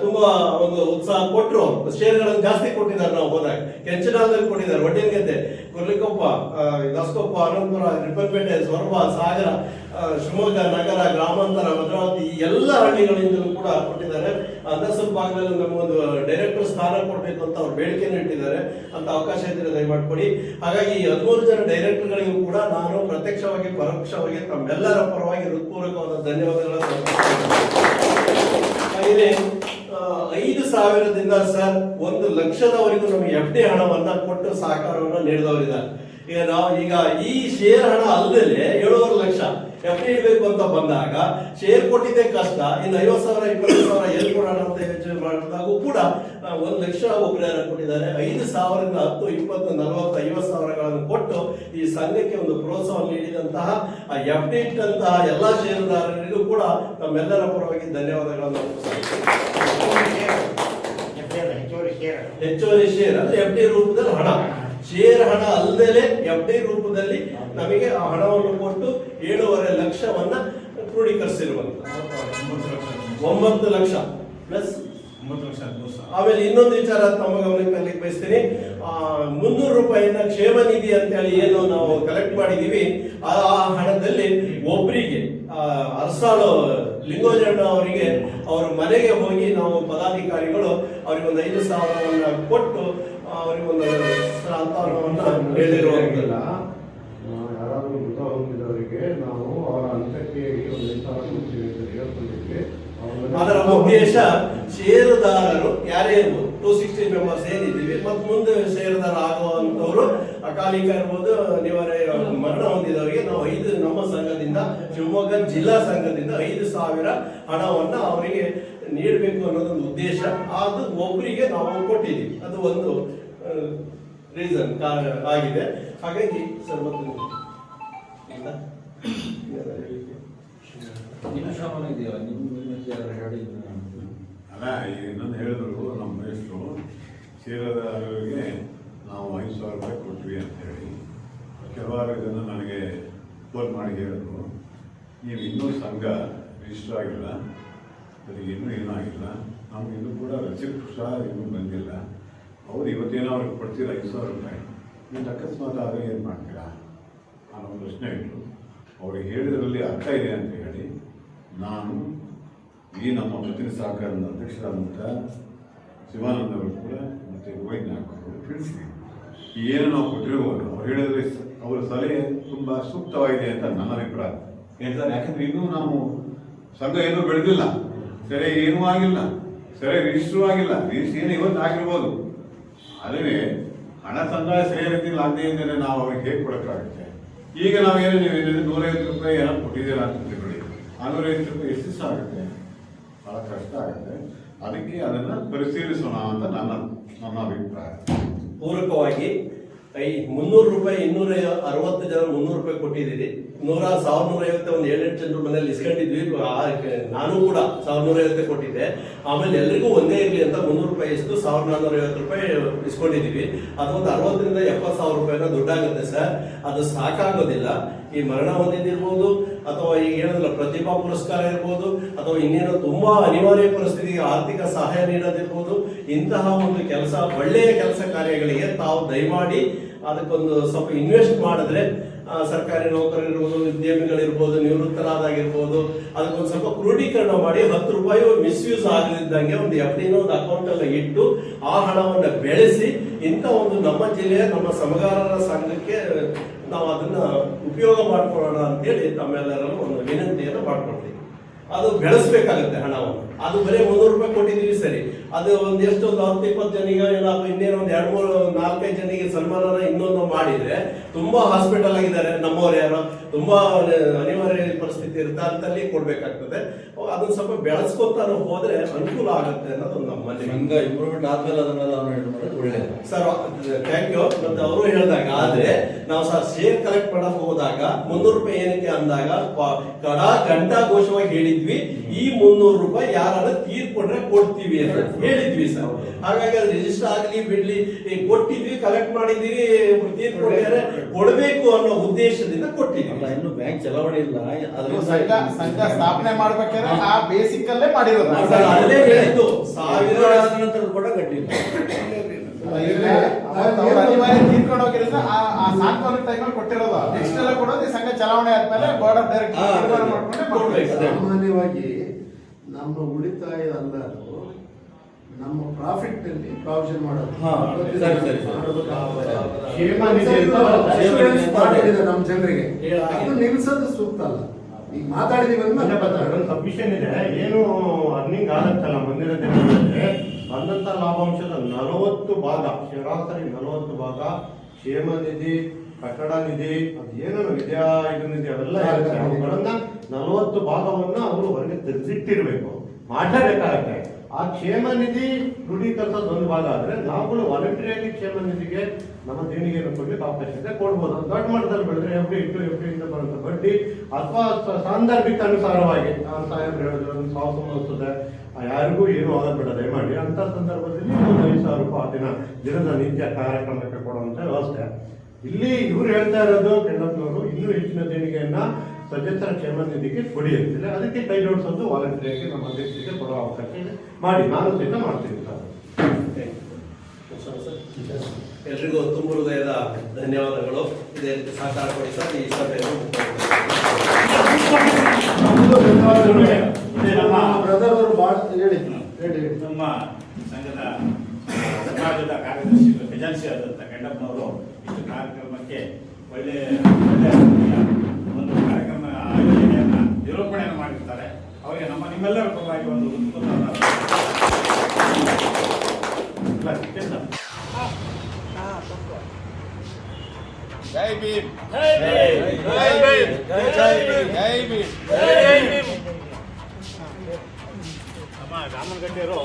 ತುಂಬಾ ಒಂದು ಉತ್ಸಾಹ ಕೊಟ್ಟರು, ಶೇರ್ಗಳನ್ನು ಜಾಸ್ತಿ ಕೊಟ್ಟಿದ್ದಾರೆ. ನಾವು ಹೋದಾಗ ಕೆಂಚನಾದಲ್ಲಿ ಕೊಟ್ಟಿದ್ದಾರೆ, ಒಡ್ಡಿನಗದ್ದೆ, ಕೊರ್ಲಿಕೊಪ್ಪ, ದಸ್ಕೊಪ್ಪ, ಅನಂತಪುರ, ರಿಪ್ಪನ್ಪೇಟೆ, ಸೊರಬ, ಸಾಗರ, ಶಿವಮೊಗ್ಗ ನಗರ, ಗ್ರಾಮಾಂತರ, ಭದ್ರಾವತಿ ಈ ಎಲ್ಲ ಹಳ್ಳಿಗಳಿಂದಲೂ ಕೂಡ ಕೊಟ್ಟಿದ್ದಾರೆ. ಅಂದಾಸುರ ಭಾಗದಲ್ಲಿ ನಮಗೊಂದು ಡೈರೆಕ್ಟರ್ ಸ್ಥಾನ ಕೊಡಬೇಕು ಅಂತ ಅವ್ರು ಬೇಡಿಕೆಯನ್ನು ಇಟ್ಟಿದ್ದಾರೆ. ಅಂತ ಅವಕಾಶ ಇದ್ದರೆ ದಯಮಾಡಿ. ಹಾಗಾಗಿ ಈ 13 ಜನ ಡೈರೆಕ್ಟರ್ಗಳಿಗೂ ಕೂಡ ನಾನು ಪ್ರತ್ಯಕ್ಷವಾಗಿ ಪರೋಕ್ಷವಾಗಿ ತಮ್ಮೆಲ್ಲರ ಪರವಾಗಿ ಹೃತ್ಪೂರ್ವಕವಾದ ಧನ್ಯವಾದಗಳನ್ನು ಹಾಗೆಯೇ 5,000ದಿಂದ ಸರ್ 1 ಲಕ್ಷದವರೆಗೂ ನಮಗೆ FD ಹಣವನ್ನ ಕೊಟ್ಟು ಸಹಕಾರವನ್ನು ನೀಡಿದವರಿದ್ದಾರೆ. ಈಗ ಈ ಶೇರ್ ಹಣ ಅಲ್ಲದೆ 7.5 ಲಕ್ಷ FD ಇಡಬೇಕು ಅಂತ ಬಂದಾಗ ಶೇರ್ ಕೊಟ್ಟಿದ್ದೇ ಕಷ್ಟ, ಇನ್ನು 50,000 20,000 ಎಲ್ಲಿ ಕೊಡೋಣ ಅಂತ ಯೋಚನೆ ಮಾಡಿದಾಗೂ ಕೂಡ 1 ಲಕ್ಷ ಒಬ್ಬರು ಕೊಟ್ಟಿದ್ದಾರೆ. 5,000ರಿಂದ 10, 20, 40, 50,000ಗಳನ್ನು ಕೊಟ್ಟು ಈ ಸಂಘಕ್ಕೆ ಒಂದು ಪ್ರೋತ್ಸಾಹ ನೀಡಿದಂತಹ FD ಇಟ್ಟಂತಹ ಎಲ್ಲ ಷೇರುದಾರರಿಗೂ ಕೂಡ ನಮ್ಮೆಲ್ಲರ ಪರವಾಗಿ ಧನ್ಯವಾದಗಳನ್ನು ಹೆಚ್ಚುವರಿ ಶೇರ್ ಅಂದ್ರೆ FD ರೂಪದಲ್ಲಿ ಹಣ, ಶೇರ್ ಹಣ ಅಲ್ಲದೆ FD ರೂಪದಲ್ಲಿ ನಮಗೆ ಆ ಹಣವನ್ನು ಕೊಟ್ಟು 7.5 ಲಕ್ಷವನ್ನ ಕ್ರೋಢೀಕರಿಸಿರುವಂತ 9 ಲಕ್ಷ ಪ್ಲಸ್ 9 ಲಕ್ಷ. ಆಮೇಲೆ ಇನ್ನೊಂದು ವಿಚಾರ ತಮ್ಮ ಗಮನಕ್ಕೆ ತರಲಿಕ್ಕೆ ಬಯಸ್ತೀನಿ. 300 ರೂಪಾಯಿನ ಕ್ಷೇಮ ನಿಧಿ ಅಂತ ಹೇಳಿ ಏನು ನಾವು ಕಲೆಕ್ಟ್ ಮಾಡಿದೀವಿ, ಆ ಹಣದಲ್ಲಿ ಒಬ್ಬರಿಗೆ ಅರಸಾಳು ಲಿಂಗೋಜಣ್ಣ ಅವರಿಗೆ ಅವ್ರ ಮನೆಗೆ ಹೋಗಿ ನಾವು ಪದಾಧಿಕಾರಿಗಳು ಅವರಿಗೊಂದು 5,000ವನ್ನ ಕೊಟ್ಟು ಅವರಿಗೊಂದು ಸಾಂತ್ವನವನ್ನ ಹೇಳಿರುವಂತಿಲ್ಲ. ಯಾರಾದರೂ ಮೃತ ಹೊಂದಿದವರಿಗೆ ನಾವು ಅವರ ಅಂತ್ಯಕ್ರಿಯೆಗೆ ಒಂದು 5,000 ಹೇಳ್ಕೊಂಡಿದ್ವಿ. ಅದರ ಉದ್ದೇಶ ಷೇರುದಾರರು ಯಾರೇ ಇರ್ಬೋದು, 260 ಮೆಂಬರ್ಸ್ ಏನಿದ್ದೀವಿ, ಮತ್ತು ಮುಂದೆ ಷೇರುದಾರ ಆಗುವಂತವರು ಅಕಾಲಿಕ ಇರ್ಬೋದು, ಅನಿವಾರ್ಯ ಮರಣ ಹೊಂದಿದವರಿಗೆ ನಾವು 5 ನಮ್ಮ ಸಂಘದಿಂದ, ಶಿವಮೊಗ್ಗ ಜಿಲ್ಲಾ ಸಂಘದಿಂದ 5,000 ಹಣವನ್ನ ಅವರಿಗೆ ನೀಡಬೇಕು ಅನ್ನೋದೊಂದು ಉದ್ದೇಶ. ಅದು ಒಬ್ಬರಿಗೆ ನಾವು ಕೊಟ್ಟಿದ್ದೀವಿ. ಅದು ಒಂದು ರೀಸನ್ ಆಗಿದೆ. ಹಾಗಾಗಿ ಸರ್ ಮತ್ತೆ ಅಲ್ಲ, ಈಗ ಇನ್ನೊಂದು ಹೇಳಿದ್ರು ನಮ್ಮ ಮೇಷ್ಟ್ರು, ಷೇರುದಾರರಿಗೆ ನಾವು 5,000 ರೂಪಾಯಿ ಕೊಟ್ವಿ ಅಂತೇಳಿ. ಕೆಲವಾರು ಜನ ನನಗೆ ಫೋನ್ ಮಾಡಿ ಹೇಳಿದ್ರು, ನೀವು ಇನ್ನೂ ಸಂಘ ರಿಜಿಸ್ಟರ್ ಆಗಿಲ್ಲ, ಅದಕ್ಕೆ ಇನ್ನೂ ಏನೂ ಆಗಿಲ್ಲ, ನಮ್ಗೆ ಇನ್ನೂ ಕೂಡ ರಿಸಿಪ್ಟ್ ಸಹ ಇನ್ನೂ ಬಂದಿಲ್ಲ. ಅವ್ರು ಇವತ್ತೇನೋ ಅವ್ರಿಗೆ ಕೊಡ್ತೀರ 5,000 ರೂಪಾಯಿ, ನೀವು ಅಕಸ್ಮಾತ್ ಆದರೆ ಏನು ಮಾಡ್ತೀರಾ ಅನ್ನೋ ಒಂದು ಪ್ರಶ್ನೆ ಇತ್ತು. ಅವ್ರಿಗೆ ಹೇಳಿದ್ರಲ್ಲಿ ಅರ್ಥ ಇದೆ ಅಂತ ಹೇಳಿ ನಾನು ಈ ನಮ್ಮ ಪ್ರತಿನಿಧಿ ಸಹಕಾರದ ಅಧ್ಯಕ್ಷರಾದಂಥ ಶಿವಾನಂದ ಅವರು ಕೂಡ ಮತ್ತು ಗೋವಿಂದನಾಥ್ ಅವರು ತಿಳಿಸಿ ಏನು ನಾವು ಕೊಟ್ಟಿರ್ಬೋದು. ಅವ್ರು ಹೇಳಿದ್ರೆ ಅವರ ಸಲಹೆ ತುಂಬ ಸೂಕ್ತವಾಗಿದೆ ಅಂತ ನನ್ನ ಅಭಿಪ್ರಾಯ ಹೇಳ್ತಾರೆ. ಯಾಕಂದರೆ ಇನ್ನೂ ನಾವು ಸಂಘ ಏನೂ ಬೆಳೆದಿಲ್ಲ, ಸರಿ ಏನೂ ಆಗಿಲ್ಲ, ಸರಿ ರಿಜಿಸ್ಟ್ರೂ ಆಗಿಲ್ಲ. ರಿಜಿಸ್ಟ್ರ್ ಏನು ಇವತ್ತು ಆಗಿರ್ಬೋದು, ಆದರೆ ಹಣ ಸಂದಾಯ ಸರಿಯಾದ ರೀತಿಯಲ್ಲಿ ಆಗದೆ ಇದ್ದರೆ ನಾವು ಅವ್ರಿಗೆ ಹೇಗೆ ಕೊಡೋಕ್ಕಾಗುತ್ತೆ? ಈಗ ನಾವೇನು ನೀವು 150 ರೂಪಾಯಿ ಏನೋ ಕೊಟ್ಟಿದ್ದೀರಾ ಅಂತ ತಿಳ್ಕೊಳ್ಳಿ, 450 ರೂಪಾಯಿ ಎಷ್ಟು ದಿವಸ ಆಗುತ್ತೆ? ಭಾಳ ಕಷ್ಟ ಆಗುತ್ತೆ. ಅದಕ್ಕೆ ಅದನ್ನು ಪರಿಶೀಲಿಸೋಣ ಅಂತ ನನ್ನ ಅಭಿಪ್ರಾಯ. ಪೂರಕವಾಗಿ 300 ರೂಪಾಯಿ 260 ಜನ 300 ರೂಪಾಯಿ ಕೊಟ್ಟಿದ್ದೀರಿ. 1,150 ಒಂದು 7-8 ಜನರು ಮನೇಲಿ ಇಸ್ಕೊಂಡಿದ್ವಿ. ನಾನು ಕೂಡ 1,150 ಕೊಟ್ಟಿದ್ದೆ. ಆಮೇಲೆ ಎಲ್ರಿಗೂ ಒಂದೇ ಇರಲಿ ಅಂತ 300 ರೂಪಾಯಿ ಎಷ್ಟು 1,450 ರೂಪಾಯಿ ಇಸ್ಕೊಂಡಿದ್ದೀವಿ. ಅದೊಂದು 60,000ರಿಂದ 70,000 ರೂಪಾಯಿನ ದುಡ್ಡಾಗುತ್ತೆ ಸರ್. ಅದು ಸಾಕಾಗೋದಿಲ್ಲ. ಈ ಮರಣ ಹೊಂದಿದ್ದಿರ್ಬೋದು, ಅಥವಾ ಈಗ ಹೇಳಿದ್ರಲ್ಲ ಪ್ರತಿಭಾ ಪುರಸ್ಕಾರ ಇರ್ಬೋದು, ಅಥವಾ ಇನ್ನೇನೋ ತುಂಬಾ ಅನಿವಾರ್ಯ ಪರಿಸ್ಥಿತಿಗೆ ಆರ್ಥಿಕ ಸಹಾಯ ನೀಡೋದಿರ್ಬೋದು, ಇಂತಹ ಒಂದು ಕೆಲಸ, ಒಳ್ಳೆಯ ಕೆಲಸ ಕಾರ್ಯಗಳಿಗೆ ತಾವು ದಯಮಾಡಿ ಅದಕ್ಕೊಂದು ಸ್ವಲ್ಪ ಇನ್ವೆಸ್ಟ್ ಮಾಡಿದ್ರೆ, ಸರ್ಕಾರಿ ನೌಕರರಿರ್ಬೋದು, ಉದ್ಯಮಿಗಳಿರ್ಬೋದು, ನಿವೃತ್ತರಾದಾಗಿರ್ಬೋದು, ಅದಕ್ಕೊಂದು ಸ್ವಲ್ಪ ಕ್ರೋಢೀಕರಣ ಮಾಡಿ 10 ರೂಪಾಯಿ ಮಿಸ್ಯೂಸ್ ಆಗದಿದ್ದಂಗೆ ಒಂದು FDನ ಒಂದು ಅಕೌಂಟ್ ಅಲ್ಲಿ ಇಟ್ಟು ಆ ಹಣವನ್ನು ಬೆಳೆಸಿ ಇಂಥ ಒಂದು ನಮ್ಮ ಜಿಲ್ಲೆಯ ನಮ್ಮ ಸಮಗಾರರ ಸಂಘಕ್ಕೆ ನಾವು ಅದನ್ನ ಉಪಯೋಗ ಮಾಡ್ಕೊಳ್ಳೋಣ ಅಂತೇಳಿ ತಮ್ಮೆಲ್ಲರಲ್ಲೂ ಒಂದು ವಿನಂತಿಯನ್ನು ಮಾಡ್ಕೊಳ್ತೀವಿ. ಅದು ಬೆಳೆಸಬೇಕಾಗುತ್ತೆ ಹಣವನ್ನು. ಅದು ಬರೀ 300 ರೂಪಾಯಿ ಕೊಟ್ಟಿದ್ದೀವಿ ಸರಿ, ಅದು ಒಂದೆಷ್ಟು ಒಂದು 10-20 ಜನಿಗೆ ಏನಾದ್ರು ಇನ್ನೇನು ಒಂದು 2-3-4-5 ಜನಿಗೆ ಸನ್ಮಾನನ ಇನ್ನೊಂದು ಮಾಡಿದ್ರೆ, ತುಂಬಾ ಹಾಸ್ಪಿಟಲ್ ಆಗಿದ್ದಾರೆ ನಮ್ಮವ್ರು, ಯಾರೋ ತುಂಬಾ ಅನಿವಾರ್ಯ ಪರಿಸ್ಥಿತಿ ಇರುತ್ತೆ ಅಂತಲ್ಲಿ ಕೊಡ್ಬೇಕಾಗ್ತದೆ. ಅದನ್ನ ಸ್ವಲ್ಪ ಬೆಳೆಸ್ಕೊತಾನು ಹೋದ್ರೆ ಅನುಕೂಲ ಆಗುತ್ತೆ ಅನ್ನೋದು ನಮ್ಮಲ್ಲಿ. ಇಂಪ್ರೂವ್ಮೆಂಟ್ ಆದ್ಮೇಲೆ ಅದನ್ನೆಲ್ಲ ಒಳ್ಳೆಯದು ಸರ್. Thank you. ಮತ್ತೆ ಅವರು ಹೇಳಿದಾಗ, ಆದ್ರೆ ನಾವು ಸರ್ ಶೇರ್ ಕಲೆಕ್ಟ್ ಮಾಡಕ್ ಹೋದಾಗ 300 ರೂಪಾಯಿ ಏನಕ್ಕೆ ಅಂದಾಗ ಕಡಾ ಗಂಟಾ ಘೋಷವಾಗಿ ಹೇಳಿದ್ವಿ, ಈ 300 ರೂಪಾಯಿ ಯಾರು ಯಾರು ತೀರ್ಕೊಂಡ್ರೆ ಕೊಡ್ತೀವಿ ಅಂತ ಹೇಳಿದ್ವಿ ಸರ್. ಹಾಗಾಗಿ ಅದು ರಿಜಿಸ್ಟರ್ ಆಗಲಿ ಬಿಡ್ಲಿ, ಈಗ ಕೊಟ್ಟಿದ್ವಿ, ಕಲೆಕ್ಟ್ ಮಾಡಿದೀವಿ, ತೀರ್ಕೊಂಡಿದ್ದಾರೆ, ಕೊಡಬೇಕು ಅನ್ನೋ ಉದ್ದೇಶದಿಂದ ಕೊಟ್ಟಿದ್ವಿ. ಅಲ್ಲ, ಇನ್ನು ಬ್ಯಾಂಕ್ ಚಲಾವಣೆ ಇಲ್ಲ. ಸಂಘ ಸ್ಥಾಪನೆ ಮಾಡ್ಬೇಕಾದ್ರೆ ಆ ಬೇಸಿಕ್ ಅಲ್ಲೇ ಮಾಡಿರೋದು. ಅಲ್ಲೇ ಹೇಳಿದ್ದು ನಂತರ ಕೂಡ ಕಟ್ಟಿಲ್ಲ. ಅವ್ರು ಅನಿವಾರ್ಯ ತೀರ್ಕೊಂಡು ಹೋಗಿರೋದ್ರಿಂದ ಆ ಸಾಂತ್ವನ ಟೈಮಲ್ಲಿ ಕೊಟ್ಟಿರೋದು. ನೆಕ್ಸ್ಟ್ ಎಲ್ಲ ಕೊಡೋದು ಈ ಸಂಘ ಚಲಾವಣೆ ಆದ್ಮೇಲೆ ಬೋರ್ಡ್ ಆಫ್ ಡೈರೆಕ್ಟರ್ ತೀರ್ಮಾನ ಮಾಡ್ಕೊಂಡೆ ಕೊಡ್ಬೇಕು. ಸಾಮಾನ್ಯವಾಗಿ ನಮ್ಮ ಉಳಿತಾಯ ಅಲ್ಲ, ಅದು ನಮ್ಮ ಪ್ರಾಫಿಟ್ ನಲ್ಲಿ ಪ್ರಾವಿಷನ್ ಮಾಡೋದು. ಕ್ಷೇಮ ನಿಧಿ ಅಂತ ಮಾಡಿದೆ ನಮ್ಮ ಜನರಿಗೆ, ಅದು ನಿಲ್ಸೋದು ಸೂಕ್ತ ಅಲ್ಲ. ಈಗ ಮಾತಾಡಿದೀವಿ ಒಂದು ಸಬ್ಮಿಷನ್ ಇದೆ. ಏನು ಅರ್ನಿಂಗ್ ಆಗತ್ತಲ್ಲ ಮುಂದಿನ ದಿನಗಳಲ್ಲಿ ಬಂದಂತ ಲಾಭಾಂಶದ 40 ಭಾಗ, ಸರಾಸರಿ 40 ಭಾಗ ಕ್ಷೇಮ ನಿಧಿ, ಕಟ್ಟಡ ನಿಧಿ, ಅದು ಏನೇನು ವಿದ್ಯಾ ಇದು ನಿಧಿ ಅವೆಲ್ಲ ಇರುತ್ತೆ. ಅವುಗಳನ್ನ 40 ಭಾಗವನ್ನ ಅವರು ಹೊರಗೆ ತೆಗೆದಿಟ್ಟಿರ್ಬೇಕು, ಮಾಡಲೇಬೇಕಾಗತ್ತೆ. ಆ ಕ್ಷೇಮ ನಿಧಿ ದೃಢೀಕರಿಸೋದು ಒಂದು ಭಾಗ ಆದ್ರೆ ನಾವುಗಳು ವಾಲಂಟರಿಯಾಗಿ ಕ್ಷೇಮ ನಿಧಿಗೆ ನಮ್ಮ ದೇಣಿಗೆಯನ್ನು ಕೊಡ್ಲಿಕ್ಕೆ ಅವಕಾಶ ಇದೆ, ಕೊಡ್ಬೋದು. ದೊಡ್ಡ ಮಟ್ಟದಲ್ಲಿ ಬೆಳೆದ್ರೆ ಎಫ್ಡಿಯಿಂದ ಬರುವಂತ ಬಡ್ಡಿ ಅಥವಾ ಸಾಂದರ್ಭಿಕ ಅನುಸಾರವಾಗಿ ಸಾಹೇಬ್ರು ಹೇಳಿದ್ರೆ ಒಂದು 1000 ಬರ್ತದೆ, ಯಾರಿಗೂ ಏನು ಆಗೋದು ಬೇಡ ದಯಮಾಡಿ ಅಂತ ಸಂದರ್ಭದಲ್ಲಿ ಒಂದು 5,000 ರೂಪಾಯಿ ದಿನದ ನಿತ್ಯ ಕಾರ್ಯಕ್ರಮಕ್ಕೆ ಕೊಡುವಂತ ವ್ಯವಸ್ಥೆ. ಇಲ್ಲಿ ಇವ್ರು ಹೇಳ್ತಾ ಇರೋದು ಕೆಂಡಪ್ಪನವರು ಇನ್ನೂ ಹೆಚ್ಚಿನ ದೇಣಿಗೆಯನ್ನ ಸದಸ್ಯರ ಕ್ಷೇಮ ನಿಧಿಗೆ ಕೊಡಿ ಅಂತಿಲ್ಲ. ಅದಕ್ಕೆ ಕೈ ಜೋಡಿಸೋದು ವಾಲಂಟರಿಯಾಗಿ ನಮ್ಮ ಅಧ್ಯಕ್ಷರಿಗೆ ಕೊಡುವ ಅವಕಾಶ ಇದೆ. ಮಾಡಿ, ನಾನು ಸಹಿತ ಮಾಡ್ತೀನಿ ಸರ್. ಎಲ್ರಿಗೂ ತುಂಬ ಹೃದಯದ ಧನ್ಯವಾದಗಳು. ಇದೇ ರೀತಿ ಸಹಕಾರ ಕೊಡಿ ಸರ್. ಈ ಸಭೆಯನ್ನು ನಮ್ಮ ಬ್ರದರ್ ಅವರು ಭಾಳ ಹೇಳಿ ನಮ್ಮ ಸಂಘದ ಸಮಾಜದ ಕಾರ್ಯದರ್ಶಿ ಏಜೆನ್ಸಿ ಆದಂತ ಕೆಂಡಪ್ಪನವರು ಇಷ್ಟು ಕಾರ್ಯಕ್ರಮಕ್ಕೆ ಒಳ್ಳೆಯ ಒಂದು ಕಾರ್ಯಕ್ರಮ ಆಯೋಜನೆಯನ್ನ ನಿರೂಪಣೆಯನ್ನು ಮಾಡಿರ್ತಾರೆ. ಅವರಿಗೆ ನಿಮ್ಮೆಲ್ಲರ ಪರವಾಗಿ ಒಂದು ಉತ್ಪನ್ನವಾದ ಜೈ ಭೀಮ್, ಜೈ ಭೀಮ್, ಜೈ ಭೀಮ್, ಜೈ ಭೀಮ್, ಜೈ ಭೀಮ್, ಜೈ ಭೀಮ್. ನಮ್ಮ ರಾಮನಗಡ್ಡೆಯವರು